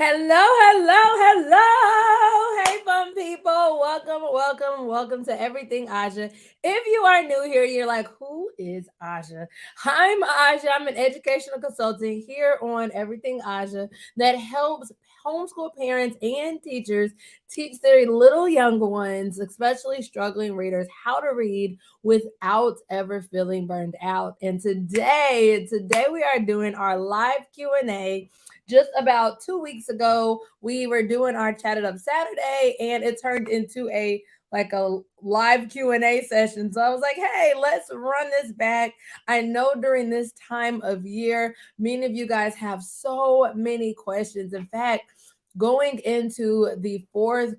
Hello, hello, hello. Hey, fun people. Welcome to Everything Aja. If you are new here, you're like, who is Aja? I'm Aja. I'm an educational consultant here on Everything Aja that helps homeschool parents and teachers teach their little younger ones, especially struggling readers, how to read without ever feeling burned out. And today we are doing our live Q&A. Just about 2 weeks ago, we were doing our Chat It Up Saturday, and it turned into a live Q&A session. So I was like, hey, let's run this back. I know during this time of year, many of you guys have so many questions. In fact, going into the fourth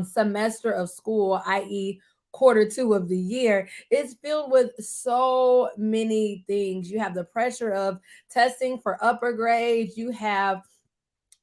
semester of school, i.e., quarter 2 of the year, is filled with so many things. You have the pressure of testing for upper grades, you have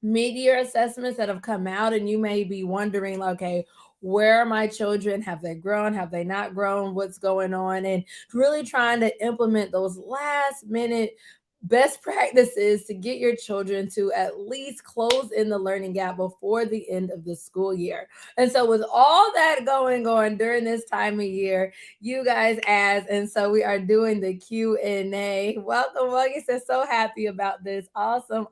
mid-year assessments that have come out, and you may be wondering, okay, where are my children? Have they grown? Have they not grown? What's going on? And really trying to implement those last minute best practices to get your children to at least close in the learning gap before the end of the school year. And so with all that going on during this time of year, you guys asked, and so we are doing the Q&A. Welcome. You said so happy about this. Awesome.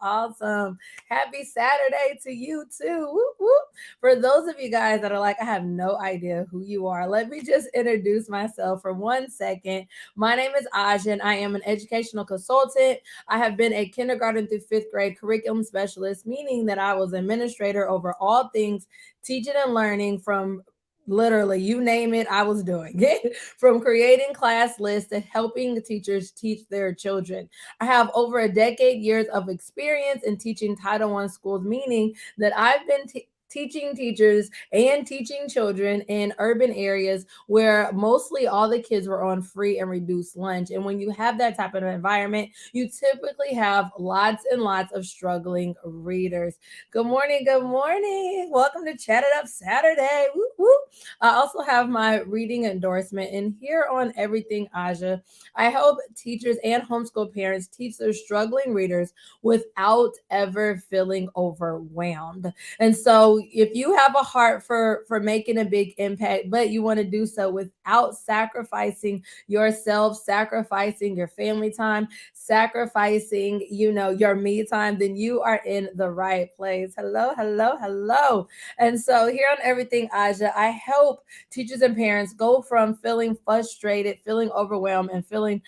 Happy Saturday to you too. Whoop, whoop. For those of you guys that are like, I have no idea who you are, let me just introduce myself for 1 second. My name is Aja, and I am an educational consultant. I have been a kindergarten through fifth grade curriculum specialist, meaning that I was administrator over all things teaching and learning from literally you name it, I was doing it. From creating class lists to helping teachers teach their children. I have over a decade years of experience in teaching Title I schools, meaning that I've been teaching teachers and teaching children in urban areas where mostly all the kids were on free and reduced lunch. And when you have that type of environment, you typically have lots and lots of struggling readers. Good morning. Good morning. Welcome to Chat It Up Saturday. Woo, woo. I also have my reading endorsement. And here on Everything Aja, I help teachers and homeschool parents teach their struggling readers without ever feeling overwhelmed. And so if you have a heart for making a big impact, but you want to do so without sacrificing yourself, sacrificing your family time, sacrificing, your me time, then you are in the right place. Hello. And so here on Everything Aja, I help teachers and parents go from feeling frustrated, feeling overwhelmed, and feeling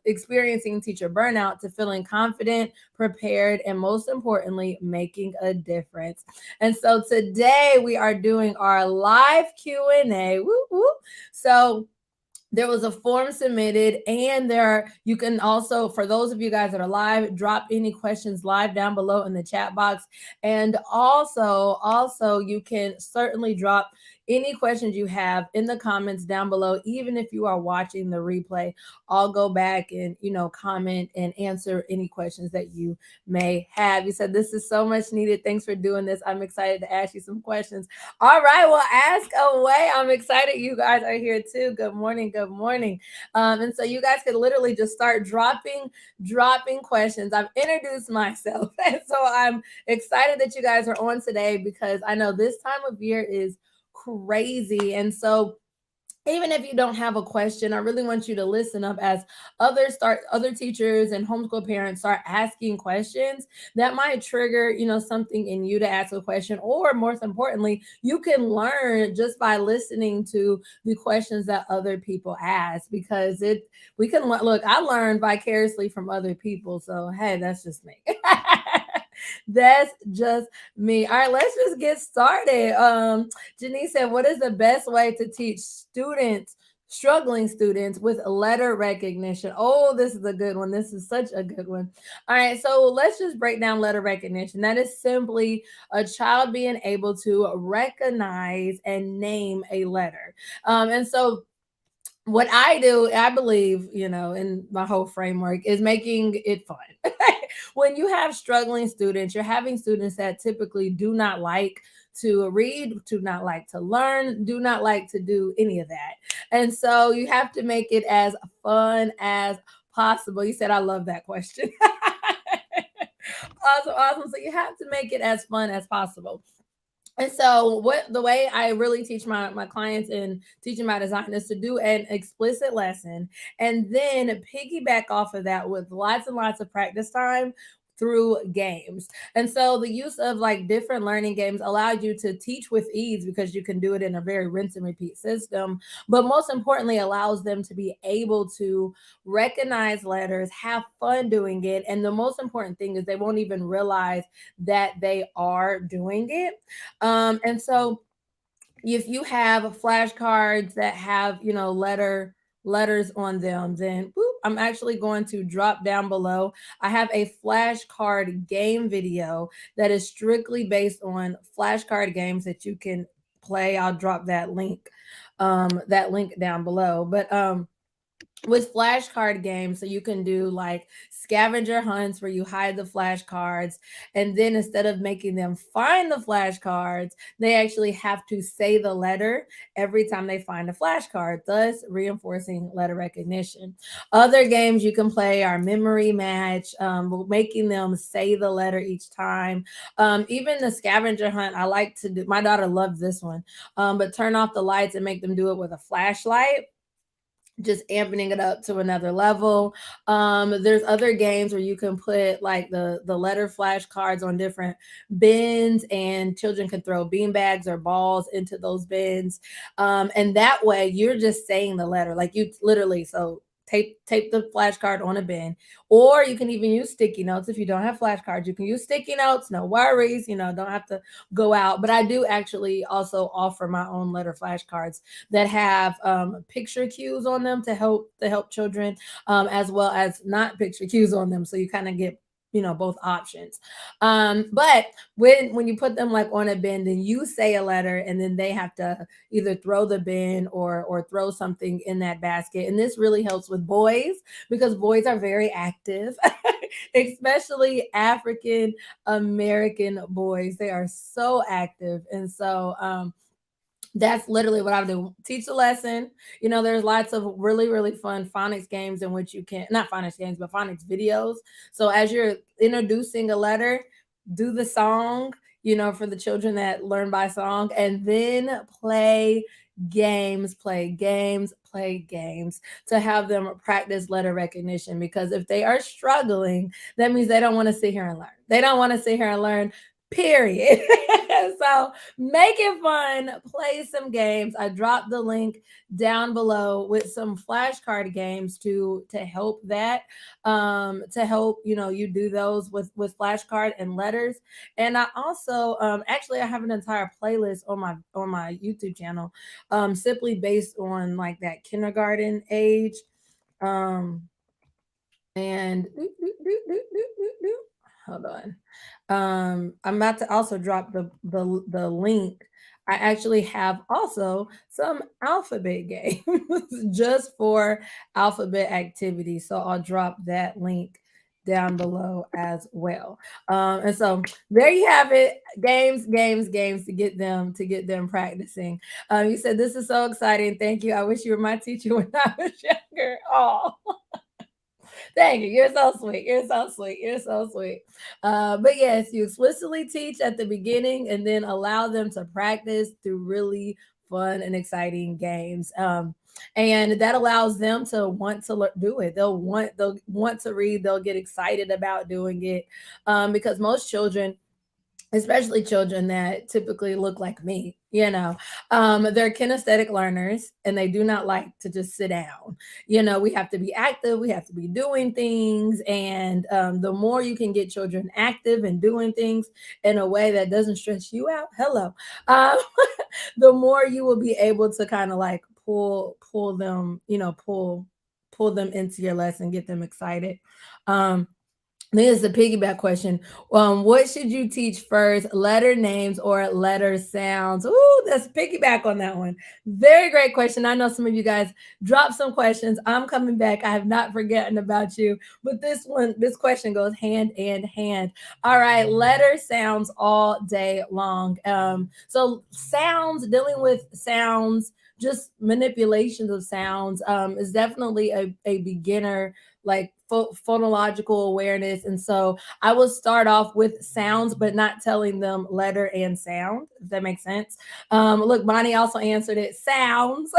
experiencing teacher burnout to feeling confident, prepared, and most importantly, making a difference. And so today we are doing our live Q&A. Woo, woo. So there was a form submitted, and you can also, for those of you guys that are live, drop any questions live down below in the chat box. And also you can certainly drop any questions you have in the comments down below. Even if you are watching the replay, I'll go back and comment and answer any questions that you may have. You said this is so much needed. Thanks for doing this. I'm excited to ask you some questions. All right, well, ask away. I'm excited you guys are here too. Good morning. And so you guys could literally just start dropping questions. I've introduced myself, and so I'm excited that you guys are on today because I know this time of year is crazy. And so even if you don't have a question, I really want you to listen up as other teachers and homeschool parents start asking questions that might trigger, something in you to ask a question, or most importantly, you can learn just by listening to the questions that other people ask, because we can look, I learn vicariously from other people. So hey, that's just me. That's just me. All right, let's just get started. Janice said, what is the best way to teach struggling students with letter recognition? Oh, this is a good one. This is such a good one. All right, so let's just break down letter recognition. That is simply a child being able to recognize and name a letter. And so what I do, I believe, in my whole framework, is making it fun. When you have struggling students, you're having students that typically do not like to read, do not like to learn, do not like to do any of that. And so you have to make it as fun as possible. You said, I love that question. awesome. So you have to make it as fun as possible. And so what the way I really teach my clients in teaching my design is to do an explicit lesson and then piggyback off of that with lots and lots of practice time through games. And so the use of like different learning games allowed you to teach with ease because you can do it in a very rinse and repeat system, but most importantly allows them to be able to recognize letters, have fun doing it, and the most important thing is they won't even realize that they are doing it. And so if you have flashcards that have, letters on them, then whoop, I'm actually going to drop down below. I have a flashcard game video that is strictly based on flashcard games that you can play. I'll drop that link down below. But with flashcard games, so you can do like scavenger hunts where you hide the flashcards, and then instead of making them find the flashcards, they actually have to say the letter every time they find a flashcard, thus reinforcing letter recognition. Other games you can play are memory match, making them say the letter each time. Even the scavenger hunt, I like to do. My daughter loves this one, but turn off the lights and make them do it with a flashlight, just amping it up to another level. There's other games where you can put like the letter flashcards on different bins, and children can throw bean bags or balls into those bins. And that way you're just saying the letter, like you literally so tape the flashcard on a bin, or you can even use sticky notes. If you don't have flashcards, you can use sticky notes, no worries, don't have to go out. But I do actually also offer my own letter flashcards that have picture cues on them to help children, as well as not picture cues on them, so you kind of get both options. But when you put them like on a bin, then you say a letter and then they have to either throw the bin or throw something in that basket. And this really helps with boys because boys are very active, especially African American boys. They are so active. And so that's literally what I do. Teach a lesson. There's lots of really, really fun phonics games in which you can, not phonics games, but phonics videos. So as you're introducing a letter, do the song, for the children that learn by song, and then play games to have them practice letter recognition. Because if they are struggling, that means they don't want to sit here and learn. They don't want to sit here and learn, period. So make it fun, play some games. I dropped the link down below with some flashcard games to help that, to help you do those with flashcard and letters. And I also actually I have an entire playlist on my YouTube channel, simply based on like that kindergarten age. um and hold on. I'm about to also drop the link. I actually have also some alphabet games just for alphabet activities. So I'll drop that link down below as well. And so there you have it. Games to get them practicing. You said this is so exciting. Thank you. I wish you were my teacher when I was younger. Oh, thank you. You're so sweet. You're so sweet. You're so sweet. But yes, you explicitly teach at the beginning and then allow them to practice through really fun and exciting games. And that allows them to want to do it. They'll want to read. They'll get excited about doing it, because most children, especially children that typically look like me, they're kinesthetic learners and they do not like to just sit down. We have to be active, we have to be doing things. And the more you can get children active and doing things in a way that doesn't stress you out, hello, um, the more you will be able to kind of like pull them, pull them into your lesson, get them excited. um this is a piggyback question. What should you teach first, letter names or letter sounds? Ooh, that's piggyback on that one. Very great question. I know some of you guys dropped some questions. I'm coming back. I have not forgotten about you. But this question goes hand in hand. All right, letter sounds all day long. So sounds, dealing with sounds, just manipulations of sounds, is definitely a beginner like phonological awareness. And so I will start off with sounds, but not telling them letter and sound, if that makes sense. Look, Bonnie also answered it, sounds.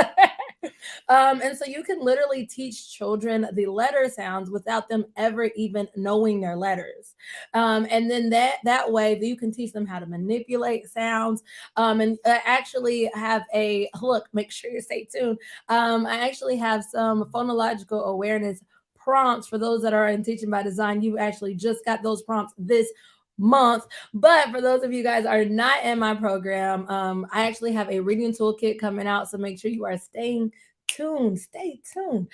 And so you can literally teach children the letter sounds without them ever even knowing their letters. And then that way you can teach them how to manipulate sounds. And actually have a look. Make sure you stay tuned. I actually have some phonological awareness prompts for those that are in teaching by design. You actually just got those prompts this month. But for those of you guys are not in my program, I actually have a reading toolkit coming out. So make sure you are stay tuned,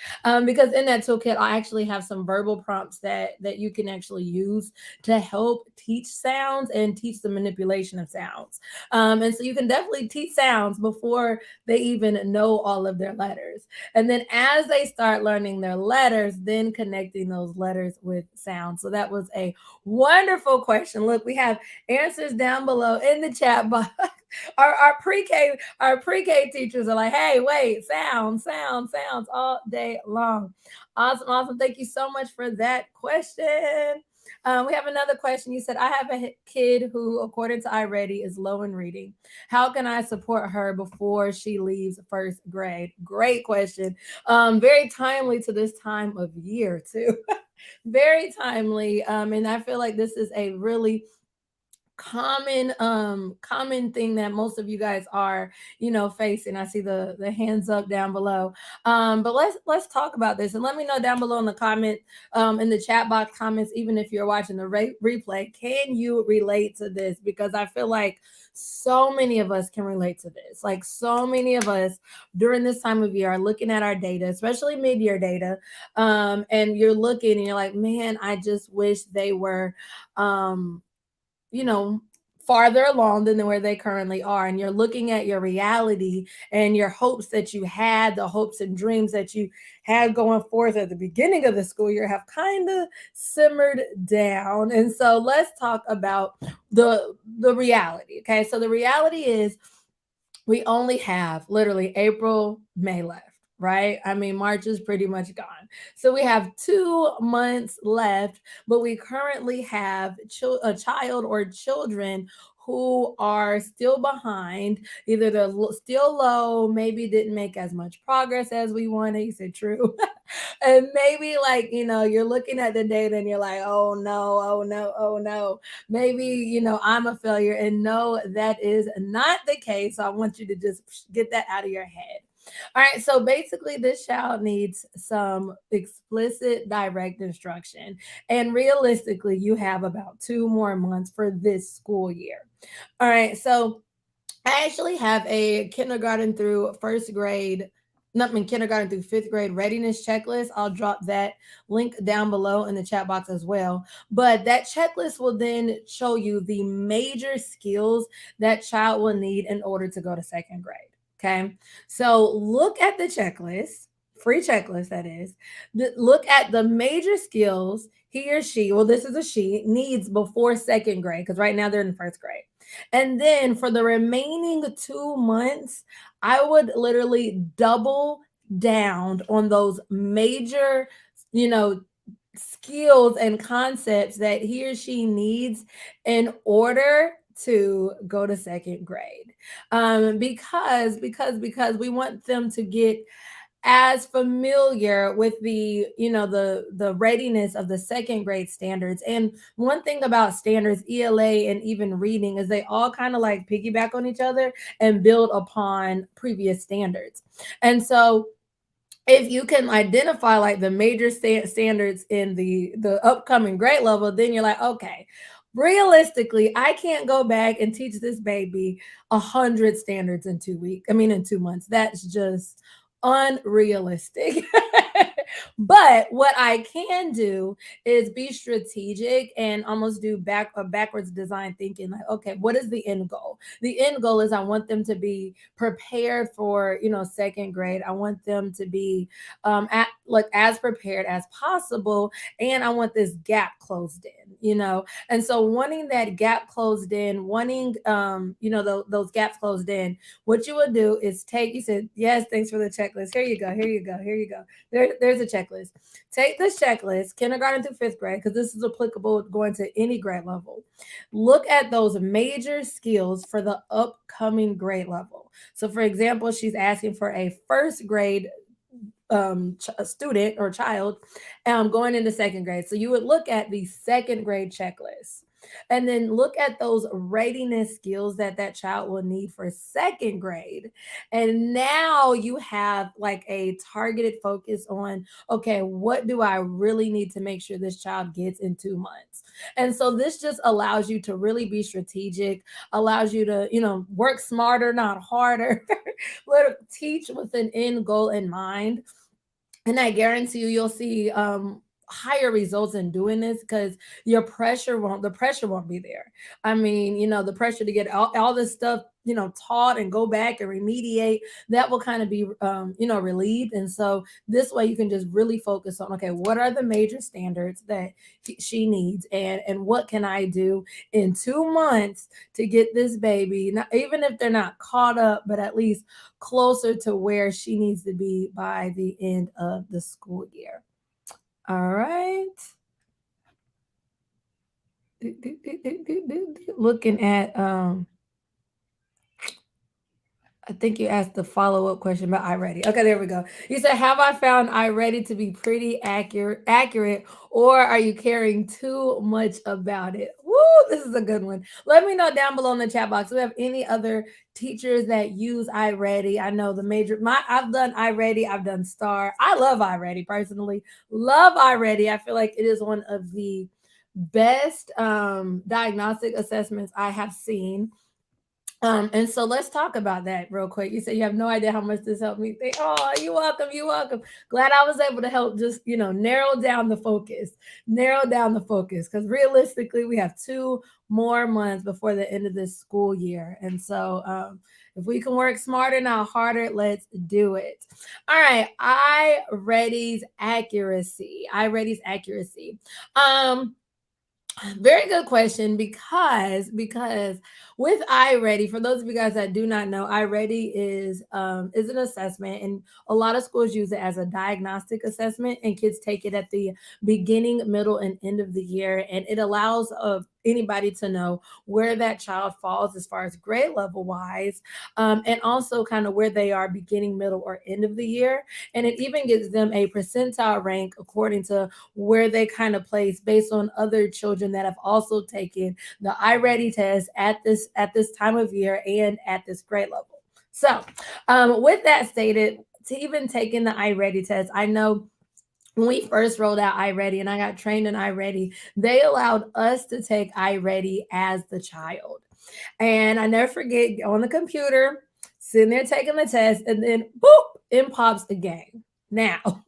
because in that toolkit I actually have some verbal prompts that you can actually use to help teach sounds and teach the manipulation of sounds. And so you can definitely teach sounds before they even know all of their letters, and then as they start learning their letters, then connecting those letters with sounds. So that was a wonderful question. Look, we have answers down below in the chat box. Our pre-K teachers are like, hey, wait, sounds all day long. Awesome. Thank you so much for that question. We have another question. You said, I have a kid who, according to iReady, is low in reading. How can I support her before she leaves first grade? Great question. Very timely to this time of year, too. Very timely. And I feel like this is a really common thing that most of you guys are facing. I see the hands up down below. But let's talk about this, and let me know down below in the comment, in the chat box comments, even if you're watching the replay, can you relate to this? Because I feel like so many of us can relate to this. Like, so many of us during this time of year are looking at our data, especially mid-year data, and you're looking and you're like, man, I just wish they were you know, farther along than where they currently are. And you're looking at your reality and your hopes that you had, the hopes and dreams that you had going forth at the beginning of the school year have kind of simmered down. And so let's talk about the reality. Okay. So the reality is we only have literally April, May left, right? I mean, March is pretty much gone. So we have 2 months left, but we currently have a child or children who are still behind. Either they're still low, maybe didn't make as much progress as we wanted. You said true. And maybe, like, you're looking at the data and you're like, oh no, oh no, oh no, maybe I'm a failure. And no, that is not the case. So I want you to just get that out of your head. All right, so basically this child needs some explicit direct instruction, and realistically you have about 2 more months for this school year. All right, so I actually have a kindergarten through first grade, not I mean kindergarten through fifth grade readiness checklist. I'll drop that link down below in the chat box as well. But that checklist will then show you the major skills that child will need in order to go to second grade. Okay. So look at the checklist, free checklist that is. Look at the major skills he or she, well, this is a she, needs before second grade, because right now they're in first grade. And then for the remaining 2 months, I would literally double down on those major, you know, skills and concepts that he or she needs in order to go to second grade. Because we want them to get as familiar with the readiness of the second grade standards. And one thing about standards, ELA, and even reading is they all kind of like piggyback on each other and build upon previous standards. And so if you can identify like the major standards in the upcoming grade level, then you're like, okay, realistically, I can't go back and teach this baby 100 standards in 2 weeks. I mean, in 2 months. That's just unrealistic. But what I can do is be strategic and almost do backwards design thinking. Like, okay, what is the end goal? The end goal is I want them to be prepared for second grade. I want them to be as prepared as possible, and I want this gap closed in. And so wanting that gap closed in, wanting those gaps closed in, what you would do is take, you said, yes, thanks for the checklist. Here you go, here you go, here you go. There's a checklist. Take this checklist, kindergarten through fifth grade, because this is applicable going to any grade level. Look at those major skills for the upcoming grade level. So, for example, she's asking for a first grade a student or child going into second grade. So you would look at the second grade checklist and then look at those readiness skills that that child will need for second grade. And now you have like a targeted focus on, okay, what do I really need to make sure this child gets in 2 months? And so this just allows you to really be strategic, allows you to, work smarter, not harder, teach with an end goal in mind. And I guarantee you, you'll see higher results in doing this because the pressure won't be there. I mean, the pressure to get all this stuff, taught and go back and remediate, that will kind of be, relieved. And so this way you can just really focus on, okay, what are the major standards that she needs, and what can I do in 2 months to get this baby, not, even if they're not caught up, but at least closer to where she needs to be by the end of the school year. All right. Looking at I think you asked the follow-up question about iReady. Okay, there we go. You said, have I found iReady to be pretty accurate, or are you caring too much about it? Woo, this is a good one. Let me know down below in the chat box. Do we have any other teachers that use iReady? I know I've done iReady, I've done Star. I love iReady personally. Love iReady. I feel like it is one of the best diagnostic assessments I have seen. And so let's talk about that real quick. You said you have no idea how much this helped me. Oh, you're welcome. You're welcome. Glad I was able to help just, narrow down the focus. Narrow down the focus. Because realistically, we have 2 more months before the end of this school year. And so if we can work smarter, not harder, let's do it. All right. iReady's accuracy. iReady's accuracy. Very good question, because with iReady, for those of you guys that do not know, iReady is an assessment, and a lot of schools use it as a diagnostic assessment, and kids take it at the beginning, middle, and end of the year, and it allows anybody to know where that child falls as far as grade level wise, and also kind of where they are beginning, middle, or end of the year. And it even gives them a percentile rank according to where they kind of place based on other children that have also taken the iReady test at this time of year and at this grade level. So with that stated, to even taking the iReady test, I know when we first rolled out iReady and I got trained in iReady, they allowed us to take iReady as the child. And I never forget on the computer, sitting there taking the test, and then boop, in pops the game. Now,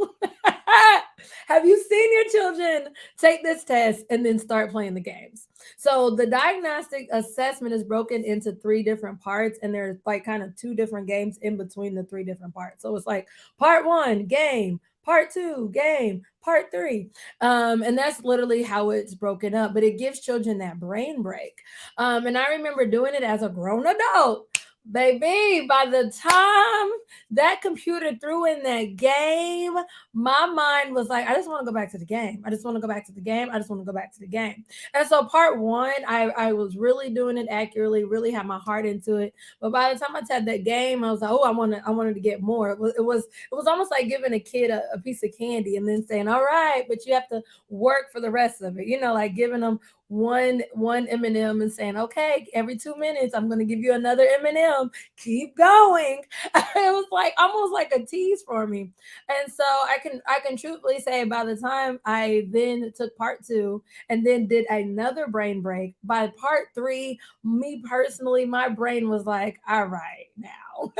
have you seen your children take this test and then start playing the games? So the diagnostic assessment is broken into 3 different parts, and there's like kind of 2 different games in between the 3 different parts. So it's like part 1, game, part 2, game, part 3. And that's literally how it's broken up, but it gives children that brain break. And I remember doing it as a grown adult. Baby, by the time that computer threw in that game, my mind was like, I just want to go back to the game. I just want to go back to the game. I just want to go back to the game. And so part 1, I was really doing it accurately, really had my heart into it. But by the time I had that game, I was like, oh, I wanted to get more. It was almost like giving a kid a piece of candy and then saying, all right, but you have to work for the rest of it. Like giving them one M&M and saying, okay, every 2 minutes I'm going to give you another M&M. Keep going. It was like almost like a tease for me. And so I can truthfully say, by the time I then took part 2 and then did another brain break, by part 3, me personally, my brain was like, all right, now.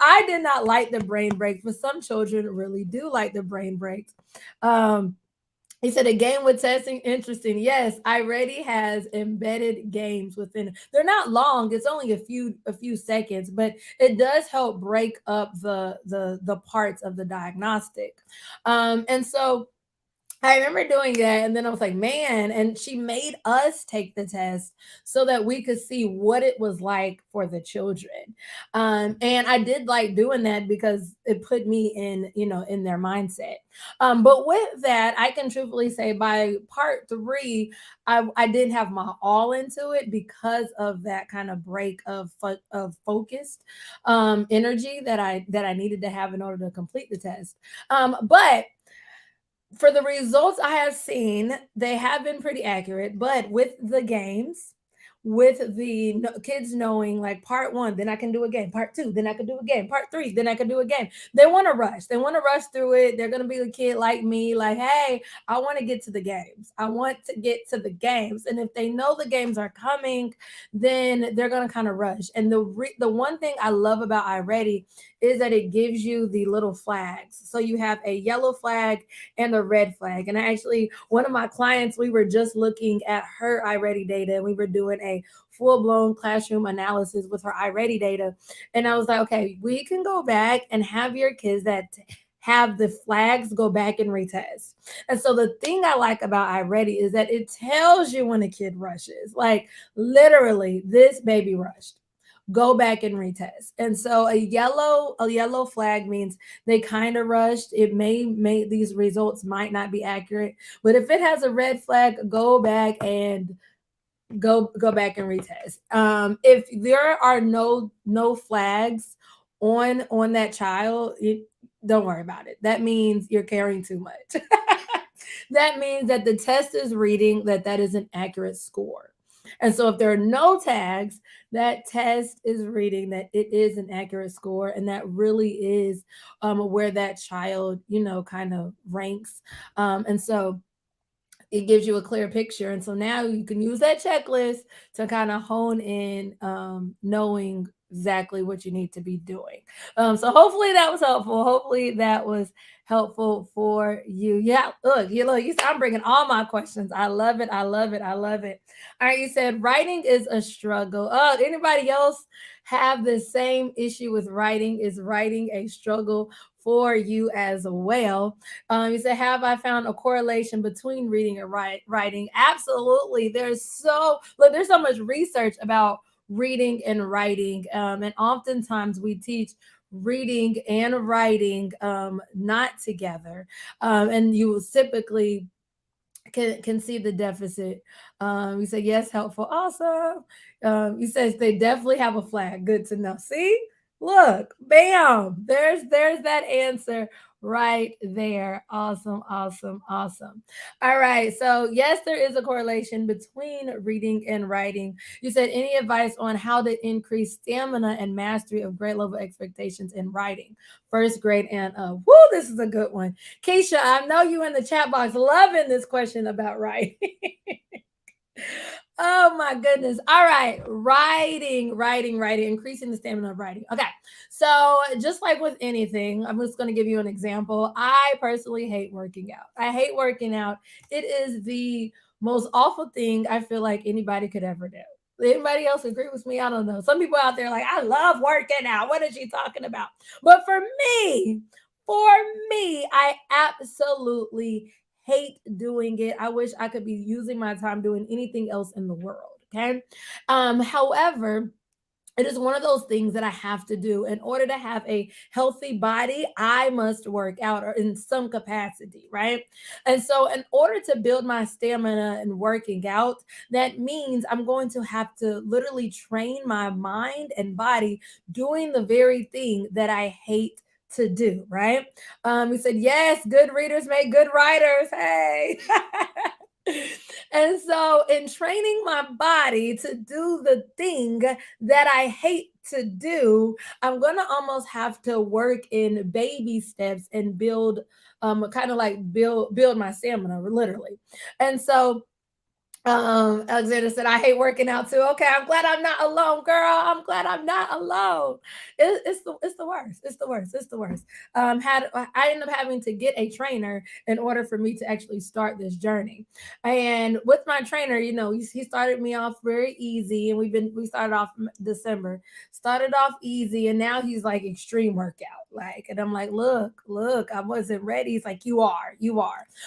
I did not like the brain breaks, but some children really do like the brain breaks. He said a game with testing, interesting. Yes, iReady has embedded games within. They're not long; it's only a few seconds, but it does help break up the parts of the diagnostic. And so I remember doing that, and then I was like, man, and she made us take the test so that we could see what it was like for the children. And I did like doing that because it put me in, in their mindset. But with that, I can truthfully say by part three, I didn't have my all into it because of that kind of break of focused energy that I needed to have in order to complete the test. But for the results I have seen, they have been pretty accurate, but with the games, with the kids knowing like part one, then I can do a game, part two, then I can do a game, part three, then I can do a game. They want to rush. They want to rush through it. They're going to be a kid like me, like, hey, I want to get to the games. I want to get to the games. And if they know the games are coming, then they're going to kind of rush. And the one thing I love about iReady is that it gives you the little flags. So you have a yellow flag and a red flag. And I actually, one of my clients, we were just looking at her iReady data, and we were doing a full blown classroom analysis with her iReady data. And I was like, okay, we can go back and have your kids that have the flags go back and retest. And so the thing I like about iReady is that it tells you when a kid rushes. Like literally, this baby rushed, go back and retest. And so a yellow flag means they kind of rushed. It may these results might not be accurate, but if it has a red flag, go back and retest. If there are no flags on that child, don't worry about it. That means you're caring too much. That means that the test is reading that is an accurate score. And so if there are no tags, that test is reading that it is an accurate score, and that really is where that child, kind of ranks. And so it gives you a clear picture. And so now you can use that checklist to kind of hone in, knowing exactly what you need to be doing. So hopefully that was helpful. Hopefully that was helpful for you. Yeah, look, I'm bringing all my questions. I love it. I love it. I love it. All right, you said writing is a struggle. Anybody else have the same issue with writing? Is writing a struggle for you as well? You said, have I found a correlation between reading and writing? Absolutely. There's so much research about reading and writing, and oftentimes we teach reading and writing not together, and you will typically can see the deficit. You say yes, helpful, awesome. You says they definitely have a flag. Good to know. See, look, bam. There's that answer right there. Awesome, awesome, awesome. All right. So yes, there is a correlation between reading and writing. You said any advice on how to increase stamina and mastery of grade level expectations in writing, first grade and woo, this is a good one. Keisha, I know you in the chat box loving this question about writing. Oh my goodness. All right. Writing, increasing the stamina of writing. Okay. So, just like with anything, I'm just going to give you an example. I personally hate working out. I hate working out. It is the most awful thing I feel like anybody could ever do. Anybody else agree with me? I don't know. Some people out there like, I love working out. What is she talking about? But me, for I absolutely hate doing it. I wish I could be using my time doing anything else in the world. Okay. However, it is one of those things that I have to do in order to have a healthy body. I must work out or in some capacity, right? And so, in order to build my stamina and working out, that means I'm going to have to literally train my mind and body doing the very thing that I hate to do, right? He said, yes, good readers make good writers. Hey. And so, in training my body to do the thing that I hate to do, I'm gonna almost have to work in baby steps and build, kind of like build my stamina, literally. And so, Alexander said, I hate working out too. Okay, I'm glad I'm not alone, girl. I'm glad I'm not alone. It's the worst. It's the worst. It's the worst. Had I ended up having to get a trainer in order for me to actually start this journey. And with my trainer, he started me off very easy, and we started off December, started off easy, and now he's like extreme workout. Like, and I'm like, look, I wasn't ready. He's like, you are.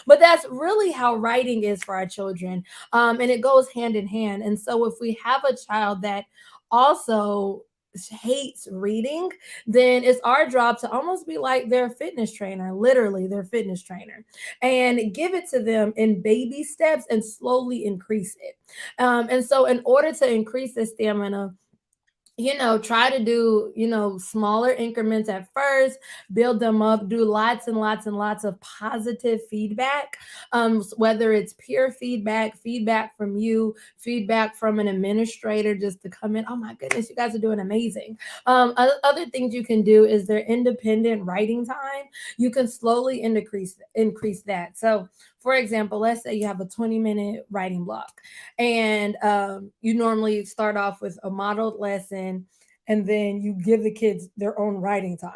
But that's really how writing is for our children, and it goes hand in hand. And so, if we have a child that also hates reading, then it's our job to almost be like their fitness trainer, literally their fitness trainer, and give it to them in baby steps and slowly increase it. And so, in order to increase the stamina, try to do, smaller increments at first, build them up, do lots and lots and lots of positive feedback. Whether it's peer feedback, feedback from you, feedback from an administrator, just to come in. Oh my goodness, you guys are doing amazing. Other things you can do is their independent writing time. You can slowly increase that. So, for example, let's say you have a 20-minute writing block, and you normally start off with a modeled lesson, and then you give the kids their own writing time.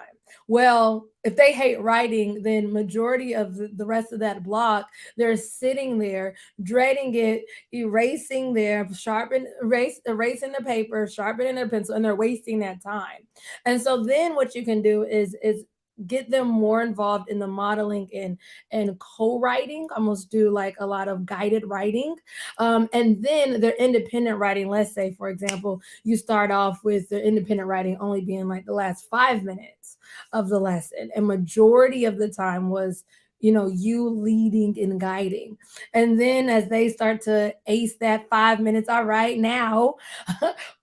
Well, if they hate writing, then majority of the rest of that block, they're sitting there dreading it, erasing their erasing the paper, sharpening their pencil, and they're wasting that time. And so then what you can do is get them more involved in the modeling and co-writing, almost do like a lot of guided writing. And then their independent writing, let's say, for example, you start off with the independent writing only being like the last 5 minutes of the lesson, and majority of the time was, you leading and guiding. And then as they start to ace that 5 minutes, all right, now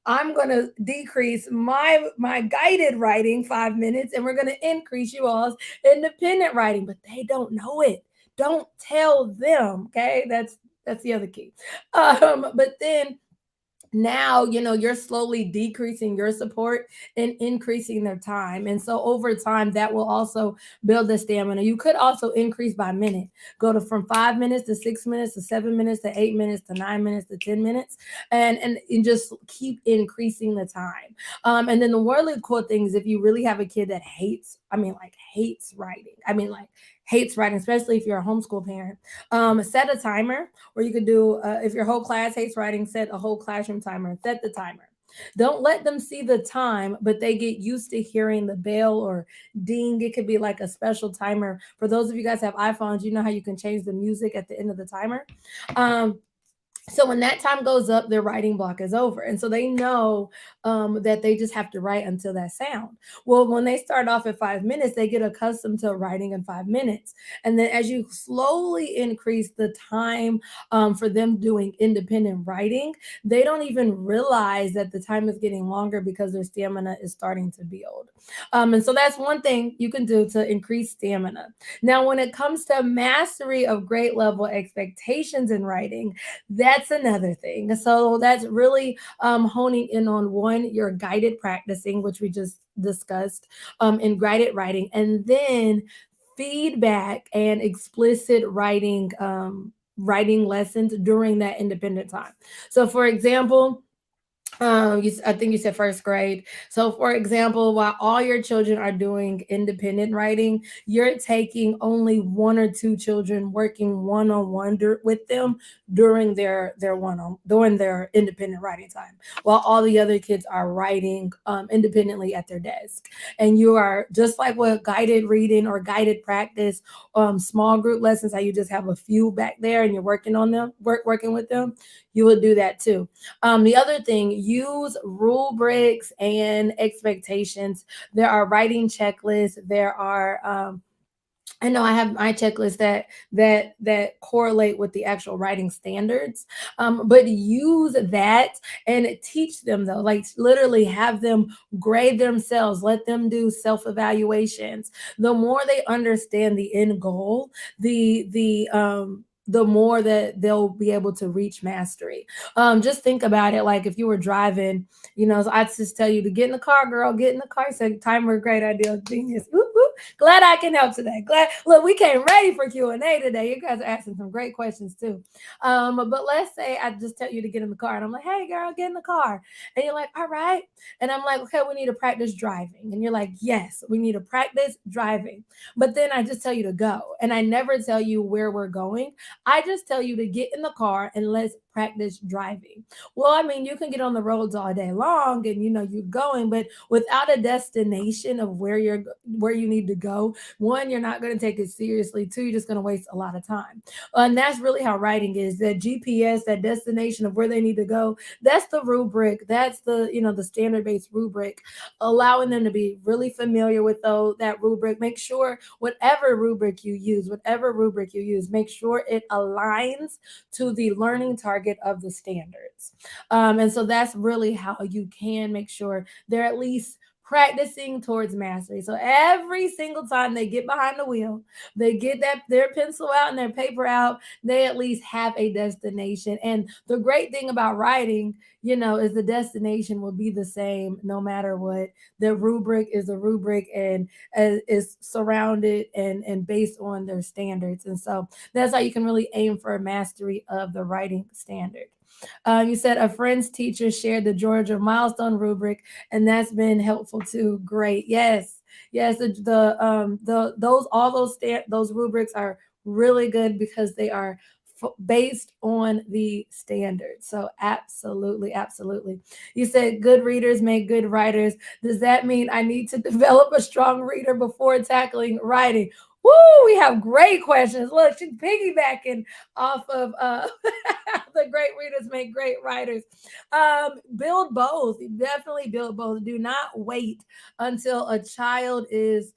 I'm gonna decrease my guided writing 5 minutes, and we're gonna increase you all's independent writing. But they don't know it. Don't tell them. Okay, that's the other key. But then now, you're slowly decreasing your support and increasing their time. And so over time, that will also build the stamina. You could also increase by minute, go to from 5 minutes to 6 minutes to 7 minutes to 8 minutes to 9 minutes to 10 minutes, and just keep increasing the time. And then the really cool thing is, if you really have a kid that hates, I mean, like hates writing, I mean, like hates writing, especially if you're a homeschool parent, set a timer. Or you could do, if your whole class hates writing, set a whole classroom timer and set the timer. Don't let them see the time, but they get used to hearing the bell or ding. It could be like a special timer. For those of you guys have iPhones, you know how you can change the music at the end of the timer. Um, so when that time goes up, their writing block is over, and so they know that they just have to write until that sound. Well, when they start off at 5 minutes, they get accustomed to writing in 5 minutes, and then as you slowly increase the time for them doing independent writing, they don't even realize that the time is getting longer because their stamina is starting to build. And so that's one thing you can do to increase stamina. Now, when it comes to mastery of grade level expectations in writing, that's another thing. So that's really honing in on one, your guided practicing, which we just discussed, in guided writing, and then feedback and explicit writing lessons during that independent time. So, for example, I think you said first grade. So, for example, while all your children are doing independent writing, you're taking only one or two children, working one on one with them during during their independent writing time, while all the other kids are writing independently at their desk. And you are just like with guided reading or guided practice, small group lessons, how you just have a few back there and you're working on them, working with them. You will do that too. The other thing, use rubrics and expectations. There are writing checklists. There are I know I have my checklist that correlate with the actual writing standards. But use that and teach them, though, like literally have them grade themselves, let them do self-evaluations. The more they understand the end goal, the the more that they'll be able to reach mastery. Just think about it, like if you were driving, I'd just tell you to get in the car, girl, get in the car. You said timer, great idea, genius. Whoop, whoop. Glad I can help today. Glad, look, we came ready for Q&A today. You guys are asking some great questions too. But let's say I just tell you to get in the car, and I'm like, hey girl, get in the car. And you're like, all right. And I'm like, okay, we need to practice driving. And you're like, yes, we need to practice driving. But then I just tell you to go. And I never tell you where we're going. I just tell you to get in the car and let's practice driving. Well, I mean, you can get on the roads all day long and you're going, but without a destination of where you need to go, one, you're not going to take it seriously. Two, you're just going to waste a lot of time. And that's really how writing is. That GPS, that destination of where they need to go, that's the rubric. That's the standard based rubric, allowing them to be really familiar with that rubric. Make sure whatever rubric you use, make sure it aligns to the learning target of the standards. And so that's really how you can make sure they're at least practicing towards mastery. So every single time they get behind the wheel, they get their pencil out and their paper out, they at least have a destination. And the great thing about writing, is the destination will be the same no matter what. The rubric is a rubric and is surrounded and based on their standards. And so that's how you can really aim for a mastery of the writing standard. You said a friend's teacher shared the Georgia milestone rubric, and that's been helpful too. Great, yes, yes. Those rubrics are really good because they are based on the standards. So absolutely, absolutely. You said good readers make good writers. Does that mean I need to develop a strong reader before tackling writing? Woo, we have great questions. Look, she's piggybacking off of the great readers make great writers. Build both. Definitely build both. Do not wait until a child is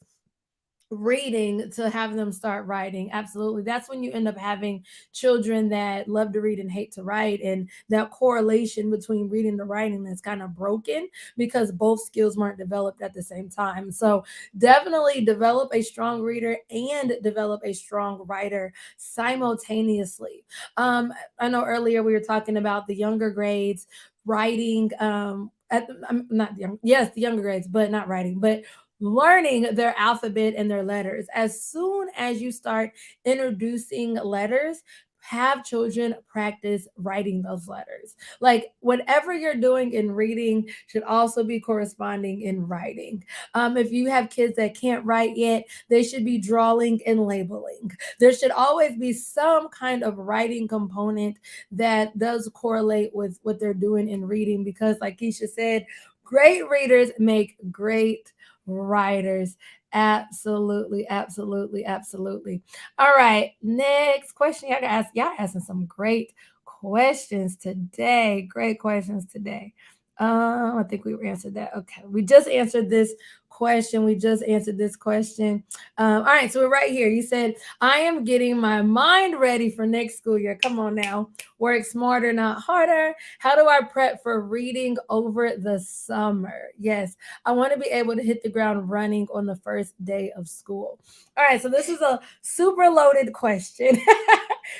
reading to have them start writing. Absolutely. That's when you end up having children that love to read and hate to write, and that correlation between reading and writing is kind of broken because both skills weren't developed at the same time. So definitely develop a strong reader and develop a strong writer simultaneously. I know earlier we were talking about the younger grades writing, I'm not young, yes, the younger grades, but not writing, but learning their alphabet and their letters. As soon as you start introducing letters, have children practice writing those letters. Like whatever you're doing in reading should also be corresponding in writing. If you have kids that can't write yet, they should be drawing and labeling. There should always be some kind of writing component that does correlate with what they're doing in reading, because, like Keisha said, great readers make great writers. Absolutely, absolutely, absolutely. All right, next question. Y'all asking some great questions today. Great questions today. I think we answered that. Okay, we just answered this question. We just answered this question. All right, so we're right here. You said, I am getting my mind ready for next school year. Come on now. Work smarter, not harder. How do I prep for reading over the summer? Yes, I want to be able to hit the ground running on the first day of school. All right, so this is a super loaded question.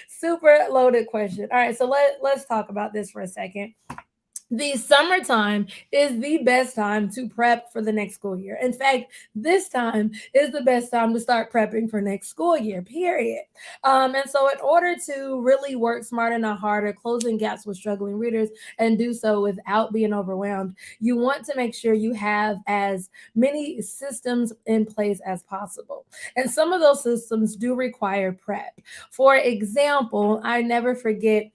Super loaded question. All right, so let's talk about this for a second. The summertime is the best time to prep for the next school year. In fact, this time is the best time to start prepping for next school year, period. And so, in order to really work smarter, not harder, closing gaps with struggling readers, and do so without being overwhelmed, you want to make sure you have as many systems in place as possible. And some of those systems do require prep. For example, I never forget,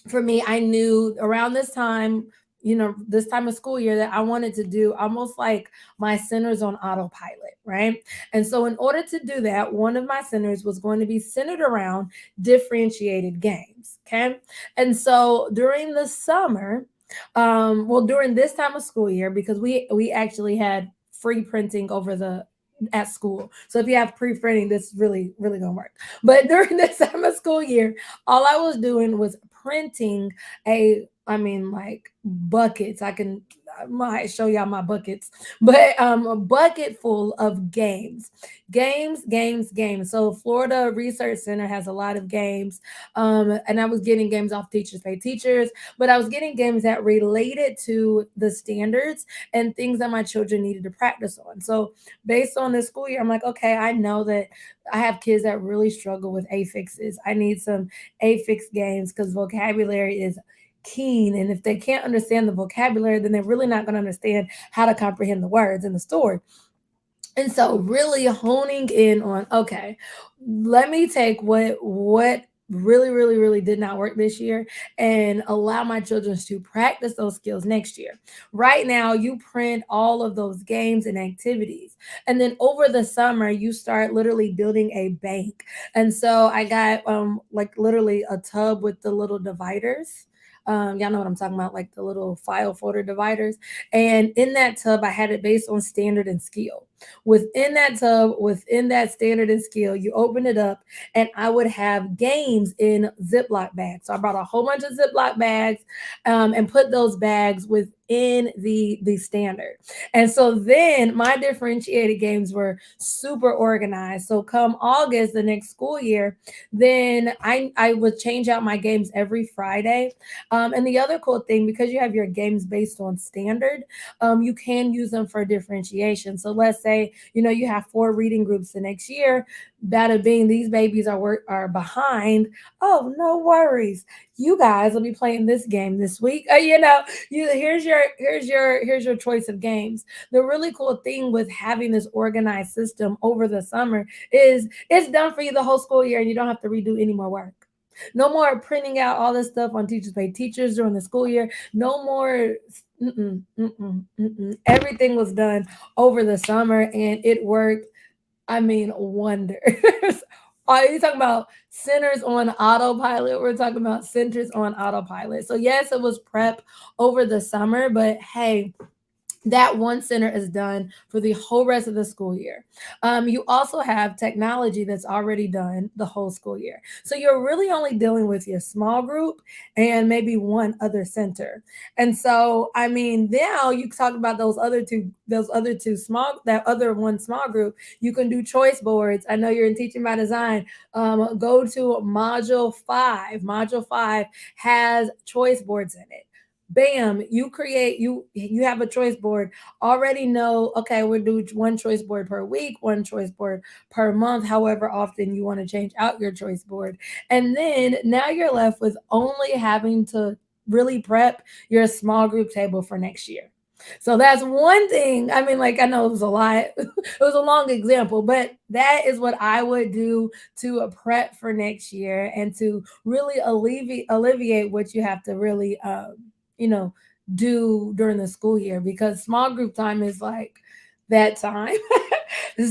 for me, I knew around this time, this time of school year, that I wanted to do almost like my centers on autopilot, right? And so, in order to do that, one of my centers was going to be centered around differentiated games. Okay. And so, during the summer, well, during this time of school year, because we actually had free printing over the at school. So if you have pre-printing, this really, really gonna work. But during this time of school year, all I was doing was printing like buckets. might show y'all my buckets, but a bucket full of games, games. So Florida Research Center has a lot of games, and I was getting games off Teachers Pay Teachers, but I was getting games that related to the standards and things that my children needed to practice on. So based on this school year, I'm like, okay, I know that I have kids that really struggle with affixes. I need some affix games because vocabulary is keen. And if they can't understand the vocabulary, then they're really not going to understand how to comprehend the words in the story. And so really honing in on, okay, let me take what really did not work this year and allow my children to practice those skills next year. Right now you print all of those games and activities, and then over the summer you start literally building a bank. And so I got like literally a tub with the little dividers. Y'all know what I'm talking about, like the little file folder dividers. And in that tub, I had it based on standard and skill. Within that tub, within that standard and skill, you open it up, and I would have games in Ziploc bags. So I brought a whole bunch of Ziploc bags, and put those bags within the standard. And so then my differentiated games were super organized. So come August, the next school year, then I would change out my games every Friday. And the other cool thing, because you have your games based on standard, you can use them for differentiation. So let's say, you have 4 reading groups the next year. That being these babies are behind. Oh, no worries. You guys will be playing this game this week. Here's your choice of games. The really cool thing with having this organized system over the summer is it's done for you the whole school year, and you don't have to redo any more work. No more printing out all this stuff on Teachers Pay Teachers during the school year. No more. Everything was done over the summer, and it worked. I mean, wonders. Are you talking about centers on autopilot? We're talking about centers on autopilot. So yes, it was prep over the summer, but hey, that one center is done for the whole rest of the school year. You also have technology that's already done the whole school year. So you're really only dealing with your small group and maybe one other center. And so, I mean, now you talk about that other one small group, you can do choice boards. I know you're in teaching by design. Go to module 5. Module 5 has choice boards in it. Bam, you have a choice board. Already know, okay, we'll do one choice board per week, one choice board per month, however often you want to change out your choice board. And then now you're left with only having to really prep your small group table for next year. So that's one thing. I mean, like, I know it was a lot, it was a long example, but that is what I would do to prep for next year and to really alleviate what you have to really you know do during the school year, because small group time is like that time.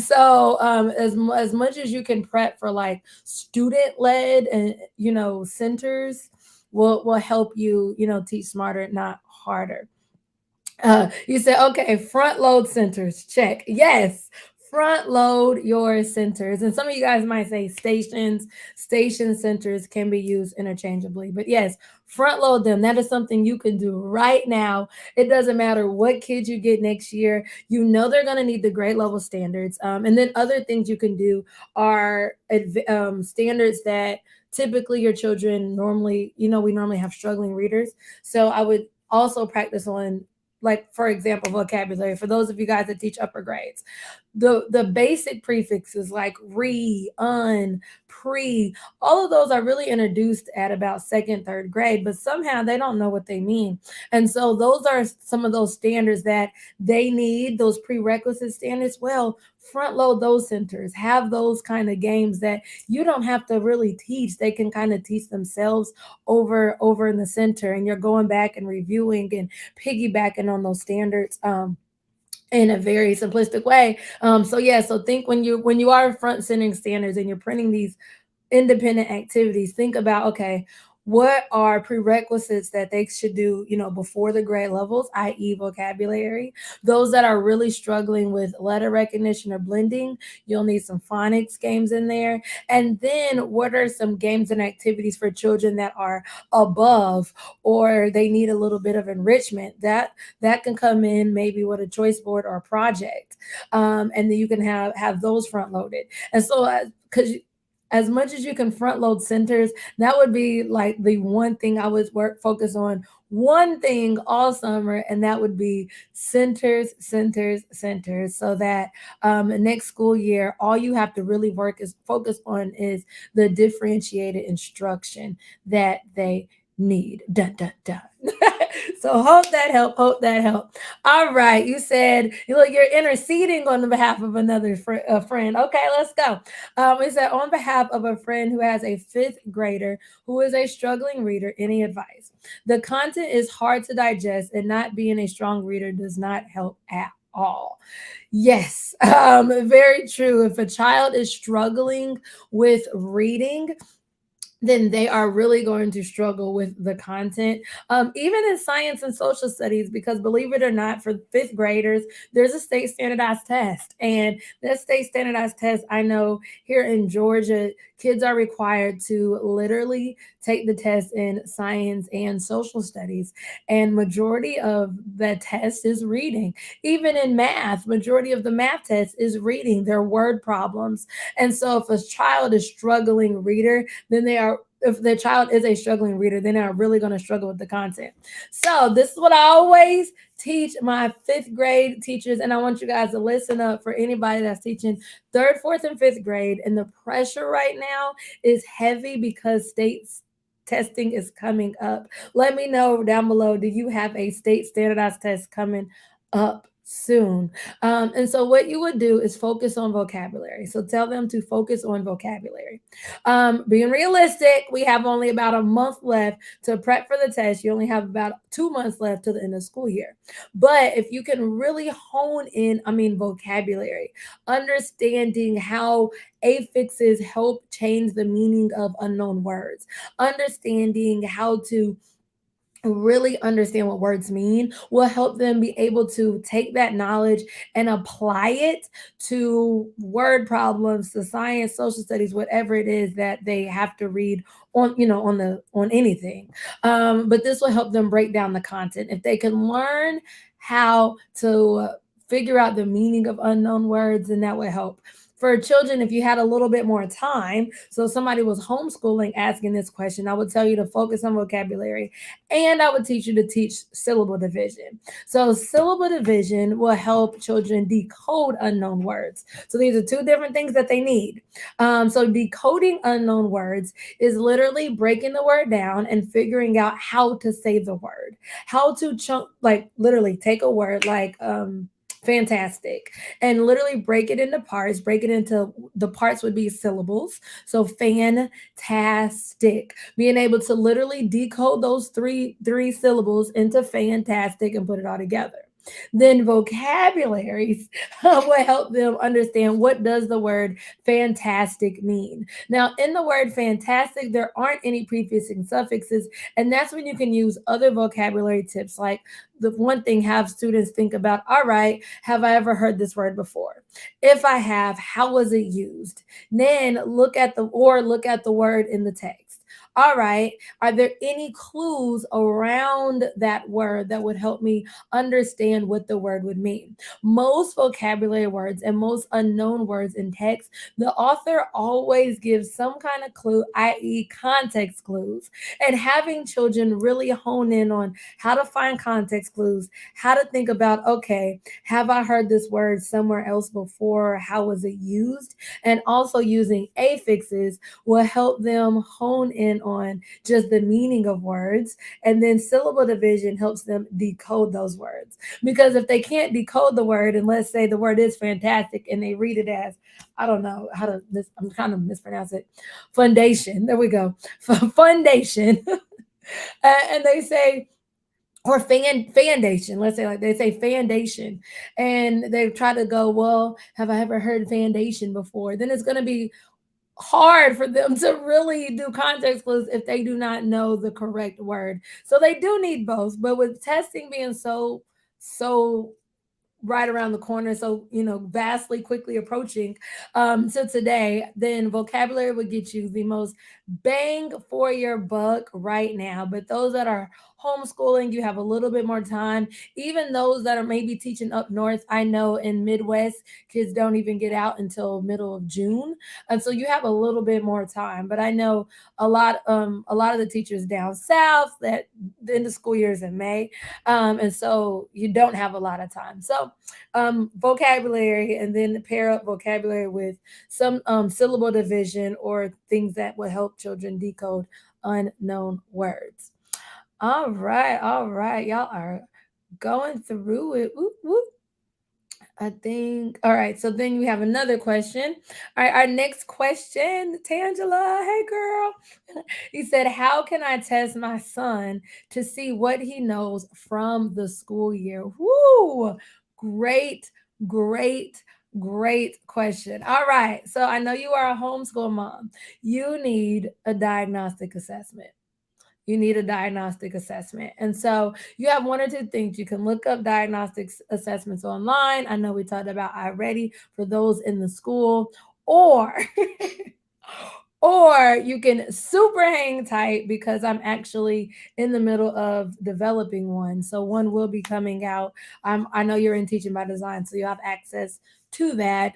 So as much as you can prep for like student led and centers will help you teach smarter, not harder. You said, okay, front load centers, check. Yes, front load your centers. And some of you guys might say stations. Station centers can be used interchangeably. But yes, front load them. That is something you can do right now. It doesn't matter what kids you get next year. You know they're going to need the grade level standards. And then other things you can do are standards that typically your children normally, we normally have struggling readers. So I would also practice on, like, for example, vocabulary for those of you guys that teach upper grades. The basic prefixes like re, un, pre, all of those are really introduced at about second, third grade, but somehow they don't know what they mean. And so those are some of those standards that they need, those prerequisite standards. Well, front load those centers, have those kind of games that you don't have to really teach. They can kind of teach themselves over in the center, and you're going back and reviewing and piggybacking on those standards in a very simplistic way. So yeah, so think when you are front centering standards and you're printing these independent activities, think about, okay, what are prerequisites that they should do, before the grade levels, i.e., vocabulary. Those that are really struggling with letter recognition or blending, you'll need some phonics games in there. And then, what are some games and activities for children that are above or they need a little bit of enrichment? That can come in maybe with a choice board or a project, and then you can have those front loaded. And so, because as much as you can front load centers, that would be like the one thing I would focus on, one thing all summer, and that would be centers, centers, centers, so that next school year, all you have to really focus on is the differentiated instruction that they need. Dun dun dun. So hope that help. Hope that help. All right, you said look, you're interceding on the behalf of another friend. Okay, let's go. It said on behalf of a friend who has a fifth grader who is a struggling reader. Any advice? The content is hard to digest, and not being a strong reader does not help at all. Yes, very true. If a child is struggling with reading, then they are really going to struggle with the content. Even in science and social studies, because believe it or not, for fifth graders, there's a state standardized test. And that state standardized test, I know here in Georgia, kids are required to literally take the test in science and social studies. And majority of the test is reading. Even in math, majority of the math test is reading. They're word problems. And so if a child is struggling reader, then they are if the child is a struggling reader, then they're really going to struggle with the content. So this is what I always teach my fifth grade teachers, and I want you guys to listen up for anybody that's teaching third, fourth, and fifth grade. And the pressure right now is heavy because states testing is coming up. Let me know down below, do you have a state standardized test coming up soon? And so what you would do is focus on vocabulary. So tell them to focus on vocabulary. Being realistic, we have only about a month left to prep for the test. You only have about 2 months left to the end of school year. But if you can really hone in, vocabulary, understanding how affixes help change the meaning of unknown words, understanding how to really understand what words mean will help them be able to take that knowledge and apply it to word problems, to science, social studies, whatever it is that they have to read on anything. But this will help them break down the content if they can learn how to figure out the meaning of unknown words, and that would help for children. If you had a little bit more time, so somebody was homeschooling asking this question, I would tell you to focus on vocabulary, and I would teach you to teach syllable division. So syllable division will help children decode unknown words. So these are two different things that they need. So decoding unknown words is literally breaking the word down and figuring out how to say the word, how to chunk, like literally take a word like fantastic, and literally break it into parts. Break it into the parts would be syllables. So fantastic, being able to literally decode those three syllables into fantastic and put it all together. Then vocabularies will help them understand what does the word fantastic mean. Now, in the word fantastic, there aren't any prefixing suffixes, and that's when you can use other vocabulary tips like the one thing, have students think about, all right, have I ever heard this word before? If I have, how was it used? Then look at the word in the text. All right, are there any clues around that word that would help me understand what the word would mean? Most vocabulary words and most unknown words in text, the author always gives some kind of clue, i.e., context clues. And having children really hone in on how to find context clues, how to think about, okay, have I heard this word somewhere else before? How was it used? And also using affixes will help them hone in on just the meaning of words. And then syllable division helps them decode those words. Because if they can't decode the word, and let's say the word is fantastic and they read it as, I don't know how to, I'm kind of mispronounce it, foundation. There we go. Foundation. And they say, or foundation, let's say, like they say foundation, and they try to go, well, have I ever heard foundation before? Then it's going to be, hard for them to really do context clues if they do not know the correct word. So they do need both. But with testing being so right around the corner, so vastly quickly approaching to today, then vocabulary would get you the most bang for your buck right now. But those that are homeschooling, you have a little bit more time. Even those that are maybe teaching up north, I know in Midwest kids don't even get out until middle of June, and so you have a little bit more time. But I know a lot of the teachers down south that the end of school year is in May, and so you don't have a lot of time. So vocabulary, and then pair up vocabulary with some syllable division or things that will help children decode unknown words. All right, y'all are going through it. Whoop, whoop. I think. All right. So then we have another question. All right. Our next question, Tangela. Hey, girl. He said, how can I test my son to see what he knows from the school year? Woo! Great, great, great question. All right. So I know you are a homeschool mom. You need a diagnostic assessment. You need a diagnostic assessment. And so you have one or two things. You can look up diagnostic assessments online. I know we talked about iReady for those in the school, or or you can super hang tight because I'm actually in the middle of developing one. So one will be coming out. I know you're in teaching by design, so you have access to that.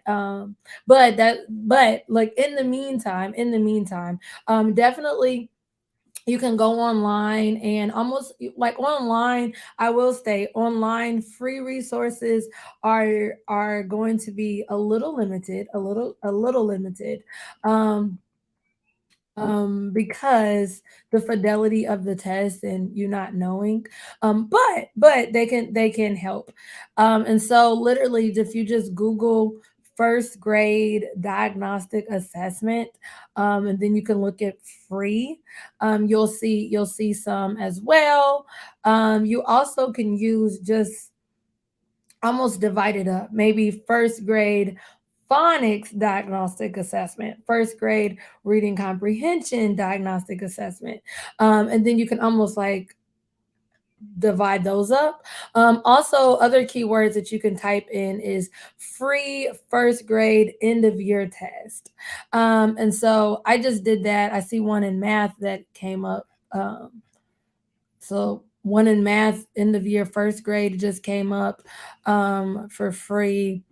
But like in the meantime, definitely you can go online, and almost like online, I will say online free resources are going to be a little limited, a little limited. um because the fidelity of the test and you not knowing, but they can help. And so literally, if you just Google first grade diagnostic assessment, and then you can look at free, you'll see some as well. You also can use just almost divide it up. Maybe first grade phonics diagnostic assessment, first grade reading comprehension diagnostic assessment. And then you can almost like divide those up. Also, other keywords that you can type in is free first grade end of year test. And so I just did that. I see one in math that came up. So one in math end of year first grade just came up for free.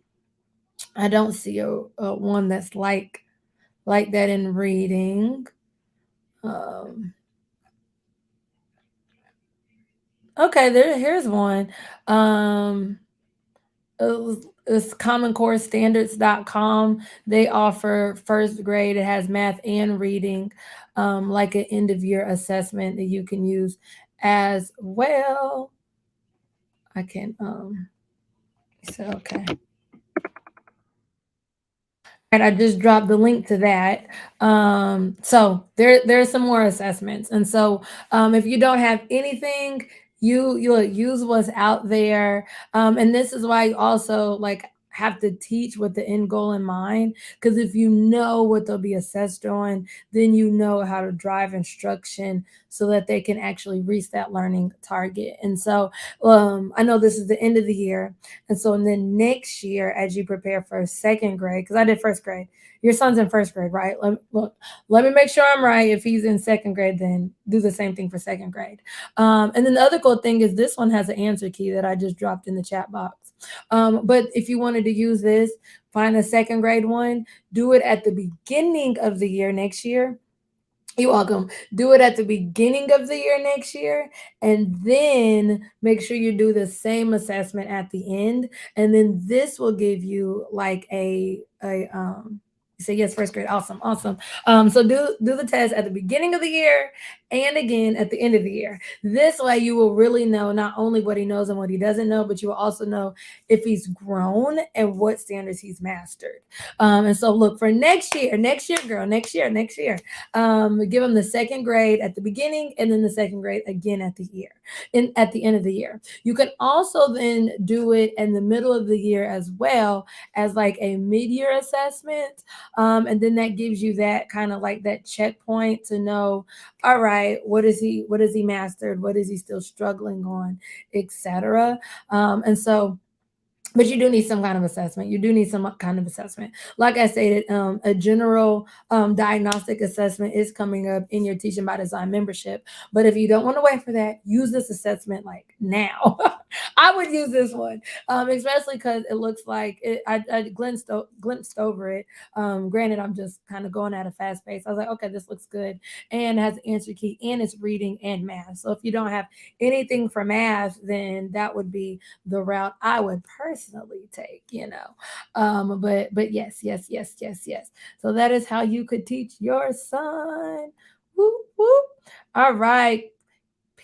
I don't see a one that's like that in reading. Um, okay, here's one. Um, it's commoncorestandards.com. They offer first grade. It has math and reading, like an end of year assessment that you can use as well. I can so okay. And I just dropped the link to that. So there's some more assessments. And so if you don't have anything, you'll use what's out there. And this is why you also like have to teach with the end goal in mind. Because if you know what they'll be assessed on, then you know how to drive instruction so that they can actually reach that learning target. And so I know this is the end of the year, and so then next year, as you prepare for second grade, because I did first grade, your son's in first grade, right? Let me make sure I'm right. If he's in second grade, then do the same thing for second grade. And then the other cool thing is this one has an answer key that I just dropped in the chat box. But if you wanted to use this, find a second grade one, do it at the beginning of the year next year. You're welcome. Do it at the beginning of the year next year, and then make sure you do the same assessment at the end. And then this will give you like a. You say yes, first grade. Awesome, awesome. So do the test at the beginning of the year and again at the end of the year. This way, you will really know not only what he knows and what he doesn't know, but you will also know if he's grown and what standards he's mastered. And so look for next year, girl, next year. Give them the second grade at the beginning and then the second grade again at the end of the year. You can also then do it in the middle of the year as well as like a mid-year assessment. And then that gives you that kind of like that checkpoint to know, all right, what is he mastered, what is he still struggling on, etc. And so, but you do need some kind of assessment. You do need some kind of assessment. Like I stated, a general diagnostic assessment is coming up in your Teaching by Design membership. But if you don't want to wait for that, use this assessment like now. I would use this one, especially because it looks like it. I glimpsed over it. Granted, I'm just kind of going at a fast pace. I was like, okay, this looks good, and it has the answer key, and it's reading and math. So if you don't have anything for math, then that would be the route I would personally take, but yes. So that is how you could teach your son. Whoop, whoop. All right.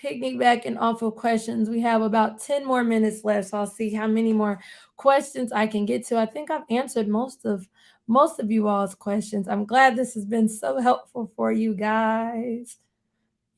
Piggybacking off of questions, we have about 10 more minutes left. So I'll see how many more questions I can get to. I think I've answered most of you all's questions. I'm glad this has been so helpful for you guys.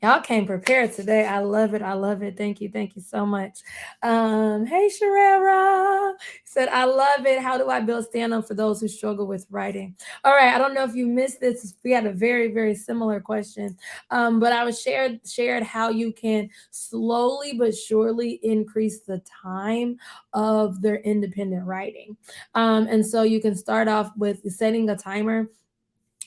Y'all came prepared today. I love it. I love it. Thank you. Thank you so much. Hey Sharera said, I love it. How do I build stand-up for those who struggle with writing? All right. I don't know if you missed this. We had a very, very similar question. But I was shared how you can slowly but surely increase the time of their independent writing. And so you can start off with setting a timer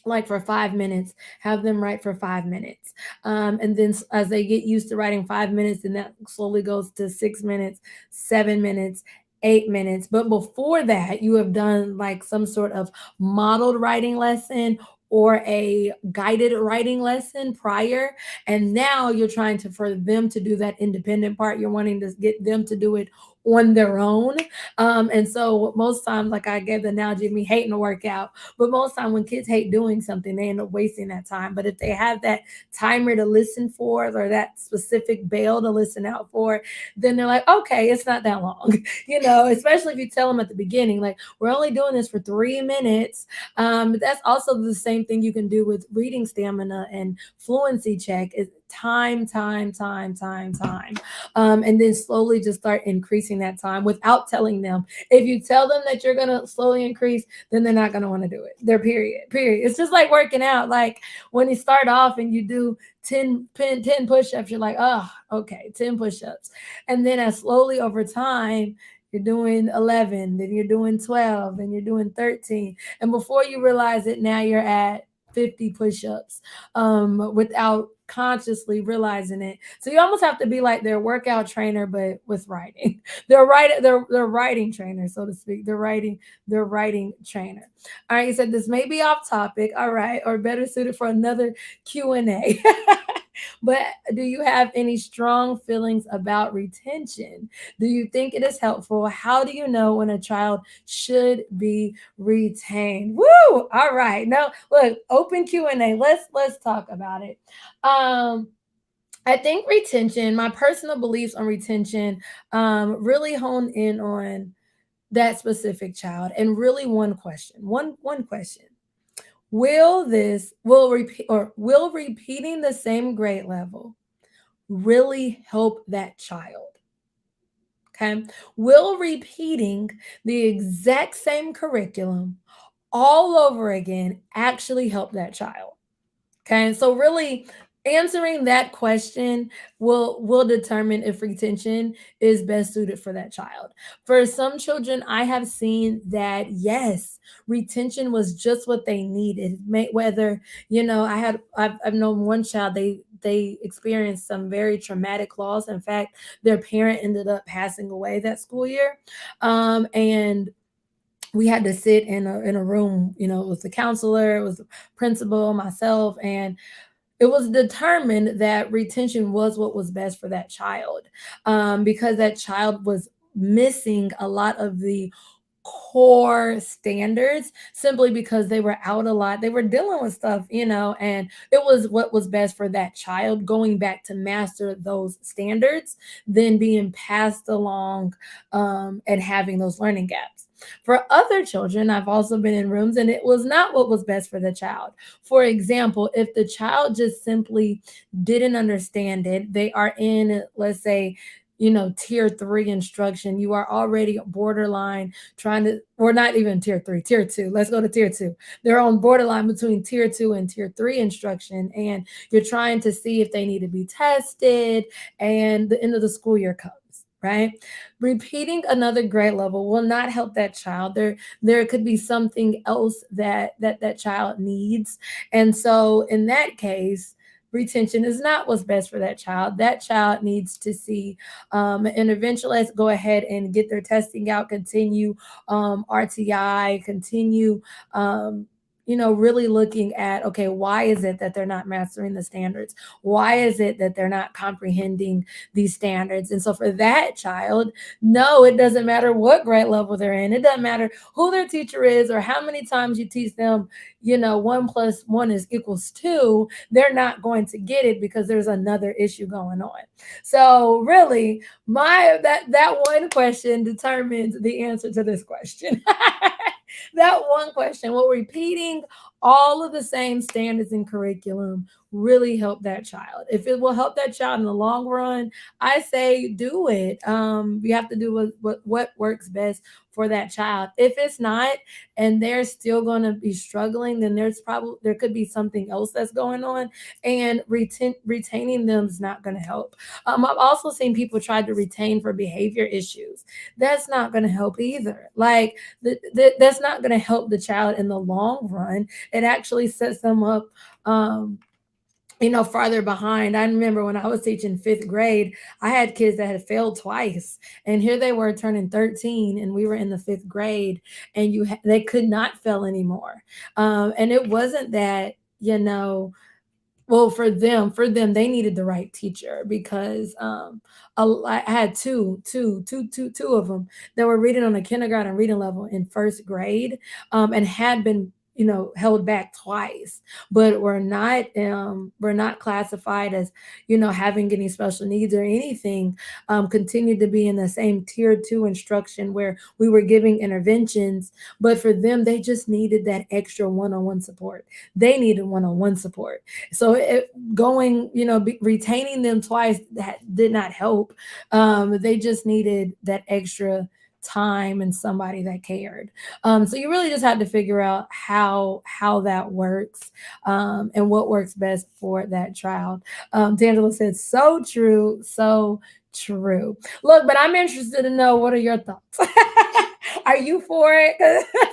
like for 5 minutes, have them write for 5 minutes. And then as they get used to writing 5 minutes, and that slowly goes to 6 minutes, 7 minutes, 8 minutes. But before that, you have done like some sort of modeled writing lesson or a guided writing lesson prior. And now you're trying to for them to do that independent part. You're wanting to get them to do it on their own. And so most times, like I gave the analogy of me hating to work out, but most time when kids hate doing something, they end up wasting that time. But if they have that timer to listen for or that specific bell to listen out for, then they're like, okay, it's not that long, especially if you tell them at the beginning, like, we're only doing this for 3 minutes. But that's also the same thing you can do with reading stamina and fluency check is time. And then slowly just start increasing that time without telling them. If you tell them that you're going to slowly increase, then they're not going to want to do it. They're period. It's just like working out. Like when you start off and you do 10 push-ups, you're like, oh, okay, 10 push-ups. And then as slowly over time, you're doing 11, then you're doing 12, then you're doing 13. And before you realize it, now you're at 50 push-ups without consciously realizing it. So you almost have to be like their workout trainer, but with writing. They're writing trainer, so to speak. They're writing trainer. All right, you said this may be off topic, all right, or better suited for another Q&A. But do you have any strong feelings about retention? Do you think it is helpful? How do you know when a child should be retained? Woo! All right. Now, look, open Q&A. Let's talk about it. I think retention, my personal beliefs on retention, really hone in on that specific child and really one question. One question. Will repeating the same grade level really help that child? Okay. Will repeating the exact same curriculum all over again actually help that child? Okay. So really answering that question will determine if retention is best suited for that child. For some children, I have seen that yes, retention was just what they needed. Whether I've known one child, they experienced some very traumatic loss. In fact, their parent ended up passing away that school year, and we had to sit in a room. It was the counselor, it was the principal, myself, and it was determined that retention was what was best for that child, because that child was missing a lot of the core standards simply because they were out a lot. They were dealing with stuff, and it was what was best for that child going back to master those standards, then being passed along, and having those learning gaps. For other children, I've also been in rooms and it was not what was best for the child. For example, if the child just simply didn't understand it, they are in, let's say, tier 3 instruction. You are already borderline trying to, or not even tier 3, tier 2. Let's go to tier 2. They're on borderline between tier 2 and tier 3 instruction, and you're trying to see if they need to be tested, and the end of the school year comes. Right, repeating another grade level will not help that child. There could be something else that child needs, and so in that case, retention is not what's best for that child. That child needs to see an interventionist go ahead and get their testing out, continue RTI, continue. Really looking at, okay, why is it that they're not mastering the standards? Why is it that they're not comprehending these standards? And so for that child, no, it doesn't matter what grade level they're in. It doesn't matter who their teacher is or how many times you teach them, 1 + 1 is equals 2. They're not going to get it because there's another issue going on. So really, that one question determines the answer to this question. That one question, will repeating all of the same standards and curriculum really help that child? If it will help that child in the long run, I say do it. You have to do what works best for that child. If it's not, and they're still going to be struggling, then there could be something else that's going on, and retaining them is not going to help. I've also seen people try to retain for behavior issues. That's not going to help either. Like, that's not going to help the child in the long run. It actually sets them up um farther behind. I remember when I was teaching 5th grade, I had kids that had failed twice, and here they were turning 13, and we were in the 5th grade, and they could not fail anymore. And it wasn't that, well, for them they needed the right teacher, because I had two of them that were reading on a kindergarten reading level in 1st grade, and had been held back twice, but were not classified as having any special needs or anything. Continued to be in the same tier 2 instruction where we were giving interventions, but for them they just needed that extra one-on-one support. They needed one-on-one support. So retaining them twice, that did not help. They just needed that extra time and somebody that cared. So you really just have to figure out how that works, and what works best for that child. D'Angelo said, so true, so true. Look, but I'm interested to know, what are your thoughts? Are you for it?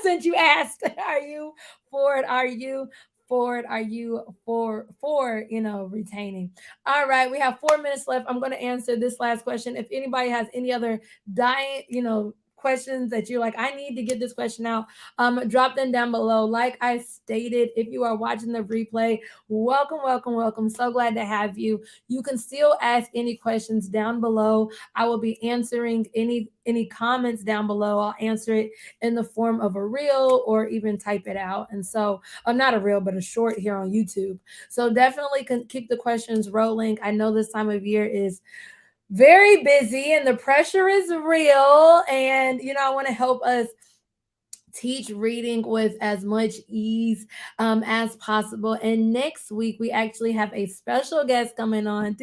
Since you asked, are you for it? Are you for it? Are you for retaining? All right, we have 4 minutes left. I'm going to answer this last question. If anybody has any other diet, questions that you're like, I need to get this question out, drop them down below. Like I stated, if you are watching the replay, welcome, welcome, welcome. So glad to have you. You can still ask any questions down below. I will be answering any comments down below. I'll answer it in the form of a reel, or even type it out. And so, not a reel, but a short here on YouTube. So definitely can keep the questions rolling. I know this time of year is very busy and the pressure is real. And, I want to help us teach reading with as much ease as possible. And next week, we actually have a special guest coming on.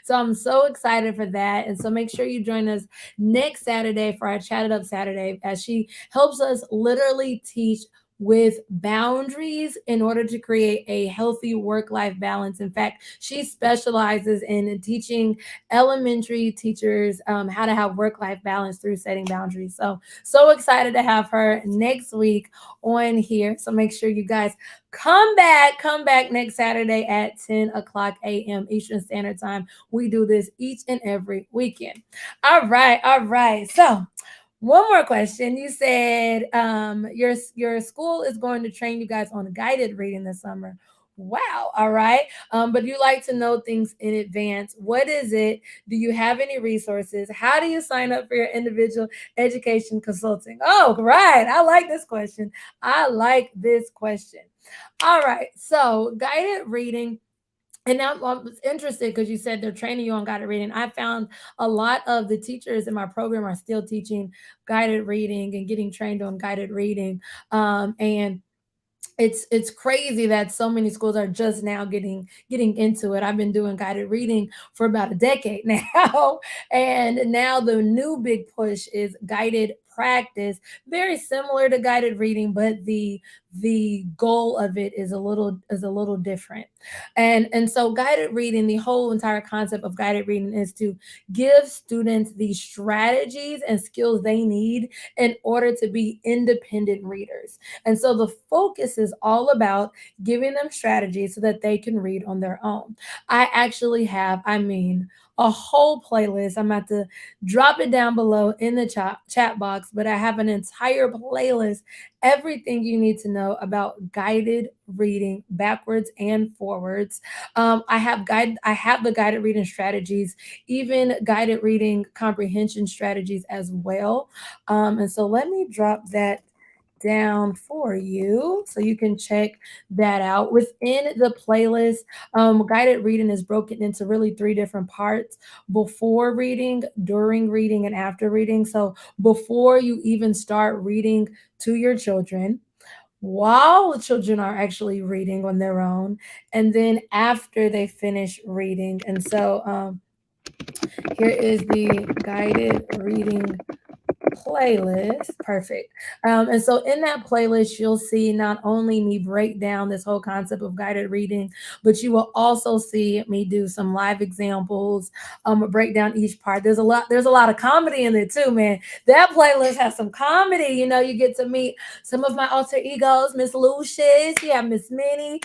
So I'm so excited for that. And so make sure you join us next Saturday for our Chat It Up Saturday, as she helps us literally teach with boundaries in order to create a healthy work-life balance. In fact, she specializes in teaching elementary teachers how to have work-life balance through setting boundaries. So excited to have her next week on here. So make sure you guys come back next Saturday at 10 o'clock a.m. Eastern Standard Time. We do this each and every weekend. All right. So one more question. You said your school is going to train you guys on guided reading this summer. Wow. All right. But you like to know things in advance. What is it? Do you have any resources? How do you sign up for your individual education consulting? Oh, right. I like this question. All right. So guided reading. And now I'm interested because you said they're training you on guided reading. I found a lot of the teachers in my program are still teaching guided reading and getting trained on guided reading. And it's crazy that so many schools are just now getting into it. I've been doing guided reading for about a decade now, and now the new big push is guided practice, very similar to guided reading, but the goal of it is a little different. And so guided reading, the whole entire concept of guided reading is to give students the strategies and skills they need in order to be independent readers. And so the focus is all about giving them strategies so that they can read on their own. I actually have, a whole playlist. I'm about to drop it down below in the chat box, but I have an entire playlist, everything you need to know about guided reading backwards and forwards. I have the guided reading strategies, even guided reading comprehension strategies as well. And so let me drop that down for you so you can check that out. Within the playlist, guided reading is broken into really three different parts: before reading, during reading, and after reading. So, before you even start reading to your children, while the children are actually reading on their own, and then after they finish reading. And so, here is the guided reading playlist. Perfect. And so in that playlist, you'll see not only me break down this whole concept of guided reading, but you will also see me do some live examples, break down each part. There's a lot of comedy in there too, man. That playlist has some comedy. You get to meet some of my alter egos, Miss Lucius, yeah, Miss Minnie,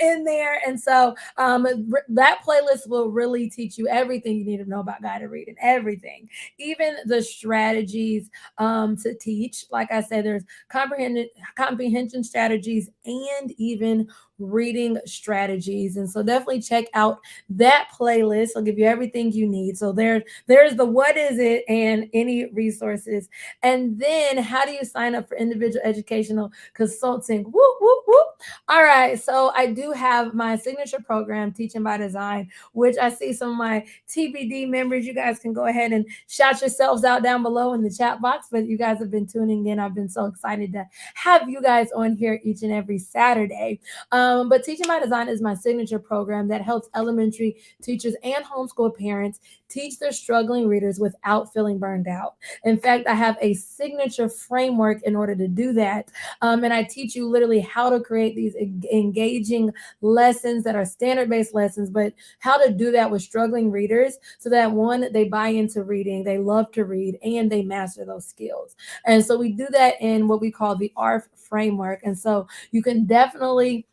in there. And so that playlist will really teach you everything you need to know about guided reading, everything, even the strategies to teach. Like I said, there's comprehension strategies and even reading strategies. And so definitely check out that playlist. I'll give you everything you need. So there's the what is it and any resources. And then how do you sign up for individual educational consulting? Whoop, whoop, whoop. All right. So I do have my signature program, Teaching by Design, which I see some of my TBD members. You guys can go ahead and shout yourselves out down below in the chat box. But you guys have been tuning in. I've been so excited to have you guys on here each and every Saturday. But Teaching by Design is my signature program that helps elementary teachers and homeschool parents teach their struggling readers without feeling burned out. In fact, I have a signature framework in order to do that. And I teach you literally how to create these engaging lessons that are standard based lessons, but how to do that with struggling readers so that one, they buy into reading, they love to read, and they master those skills. And so we do that in what we call the ARF framework. And so you can definitely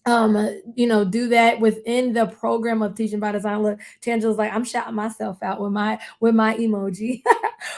do that within the program of Teaching by Design. Look, Tangela's like, I'm shouting myself out with my emoji.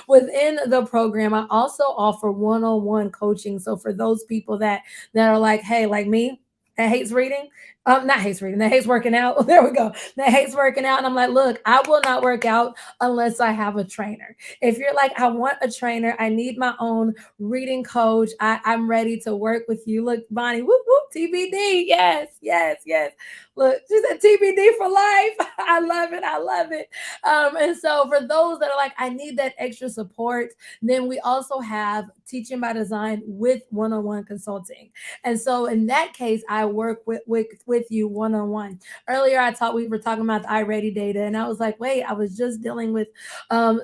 Within the program, I also offer one-on-one coaching. So for those people that are like, hey, like me, that hates reading, not hates reading, that hates working out. There we go. That hates working out. And I'm like, look, I will not work out unless I have a trainer. If you're like, I want a trainer, I need my own reading coach, I'm ready to work with you. Look, Bonnie, whoop, whoop, TBD. Yes, yes, yes. Look, she said TBD for life. I love it. I love it. And so for those that are like, I need that extra support, then we also have Teaching by Design with one-on-one consulting. And so in that case, I work with you one-on-one. Earlier, we were talking about the iReady data, and I was like, wait, I was just dealing with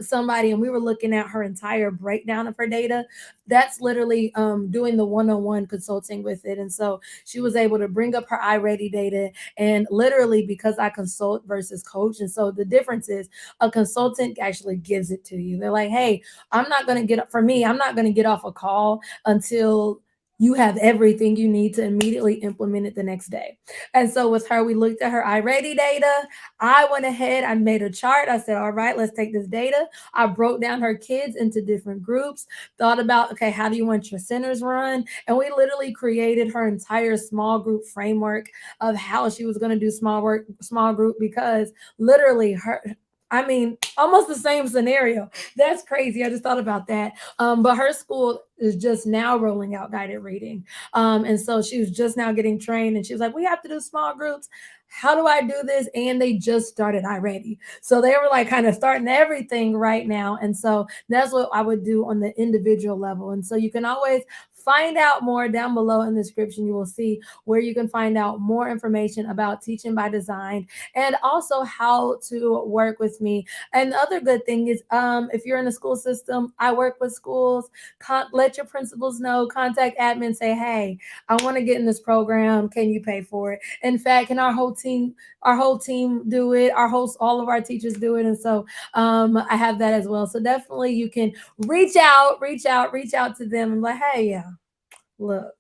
somebody, and we were looking at her entire breakdown of her data. That's literally doing the one-on-one consulting with it. And so she was able to bring up her iReady data, and literally because I consult versus coach. And so the difference is a consultant actually gives it to you. They're like, hey, I'm not going to get off a call until you have everything you need to immediately implement it the next day. And so with her, we looked at her iReady data. I went ahead, I made a chart. I said, all right, let's take this data. I broke down her kids into different groups, thought about, okay, how do you want your centers run? And we literally created her entire small group framework of how she was going to do small group, because literally almost the same scenario. That's crazy. I just thought about that. But her school is just now rolling out guided reading. And so she was just now getting trained, and she was like, we have to do small groups. how do I do this? And they just started iReady. So they were like kind of starting everything right now. And so that's what I would do on the individual level. And so you can always find out more down below in the description. You will see where you can find out more information about teaching by design and also how to work with me. And the other good thing is, if you're in the school system, I work with schools. Let your principals know, contact admin, say, hey, I want to get in this program. Can you pay for it? In fact, can our whole team do it? All of our teachers do it. And so I have that as well. So definitely you can reach out to them and like, hey, yeah, look,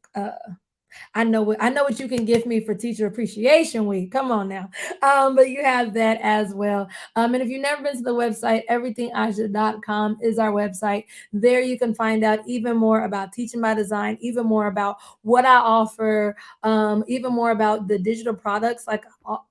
I know what you can give me for Teacher Appreciation Week. Come on now. But you have that as well. And if you've never been to the website, everythingaja.com is our website. There you can find out even more about teaching by design, even more about what I offer, even more about the digital products like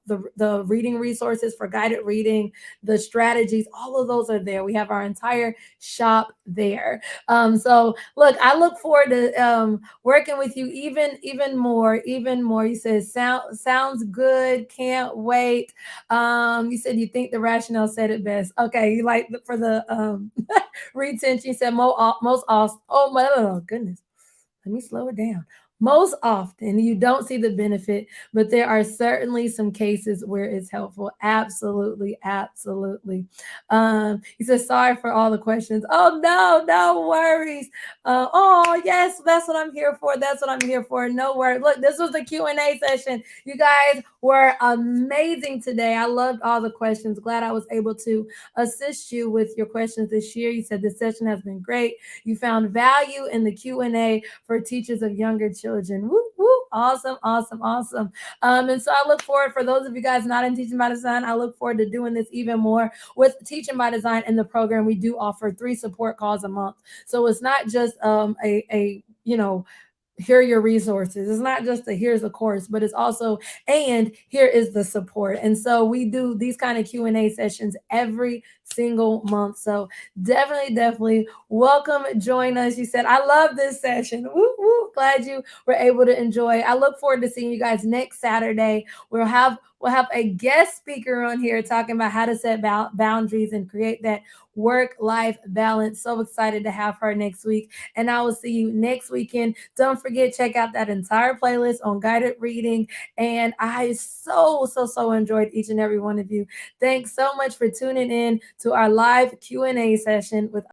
the reading resources for guided reading, the strategies, all of those are there. We have our entire shop there. So look, I look forward to working with you even more. You said sounds good, can't wait. You said you think the rationale said it best. Okay, you like for the retention. You said most awesome. Oh my, oh goodness, let me slow it down. Most often, you don't see the benefit, but there are certainly some cases where it's helpful. Absolutely, absolutely. He says, sorry for all the questions. Oh, no, no worries. Oh, yes, that's what I'm here for. That's what I'm here for. No worries. Look, this was the Q&A session. You guys were amazing today. I loved all the questions. Glad I was able to assist you with your questions this year. You said the session has been great. You found value in the Q&A for teachers of younger children. Woo, woo. Awesome, awesome, awesome. And so I look forward, for those of you guys not in Teaching by Design, I look forward to doing this even more with Teaching by Design in the program. We do offer 3 support calls a month. So it's not just here are your resources. It's not just here's the course, but it's also, and here is the support. And so we do these kind of Q&A sessions every single month. So definitely welcome, join us. You said, I love this session. Woo, woo. Glad you were able to enjoy. I look forward to seeing you guys next Saturday. We'll have a guest speaker on here talking about how to set boundaries and create that work-life balance. So excited to have her next week. And I will see you next weekend. Don't forget, check out that entire playlist on guided reading. And I so enjoyed each and every one of you. Thanks so much for tuning in to our live Q&A session with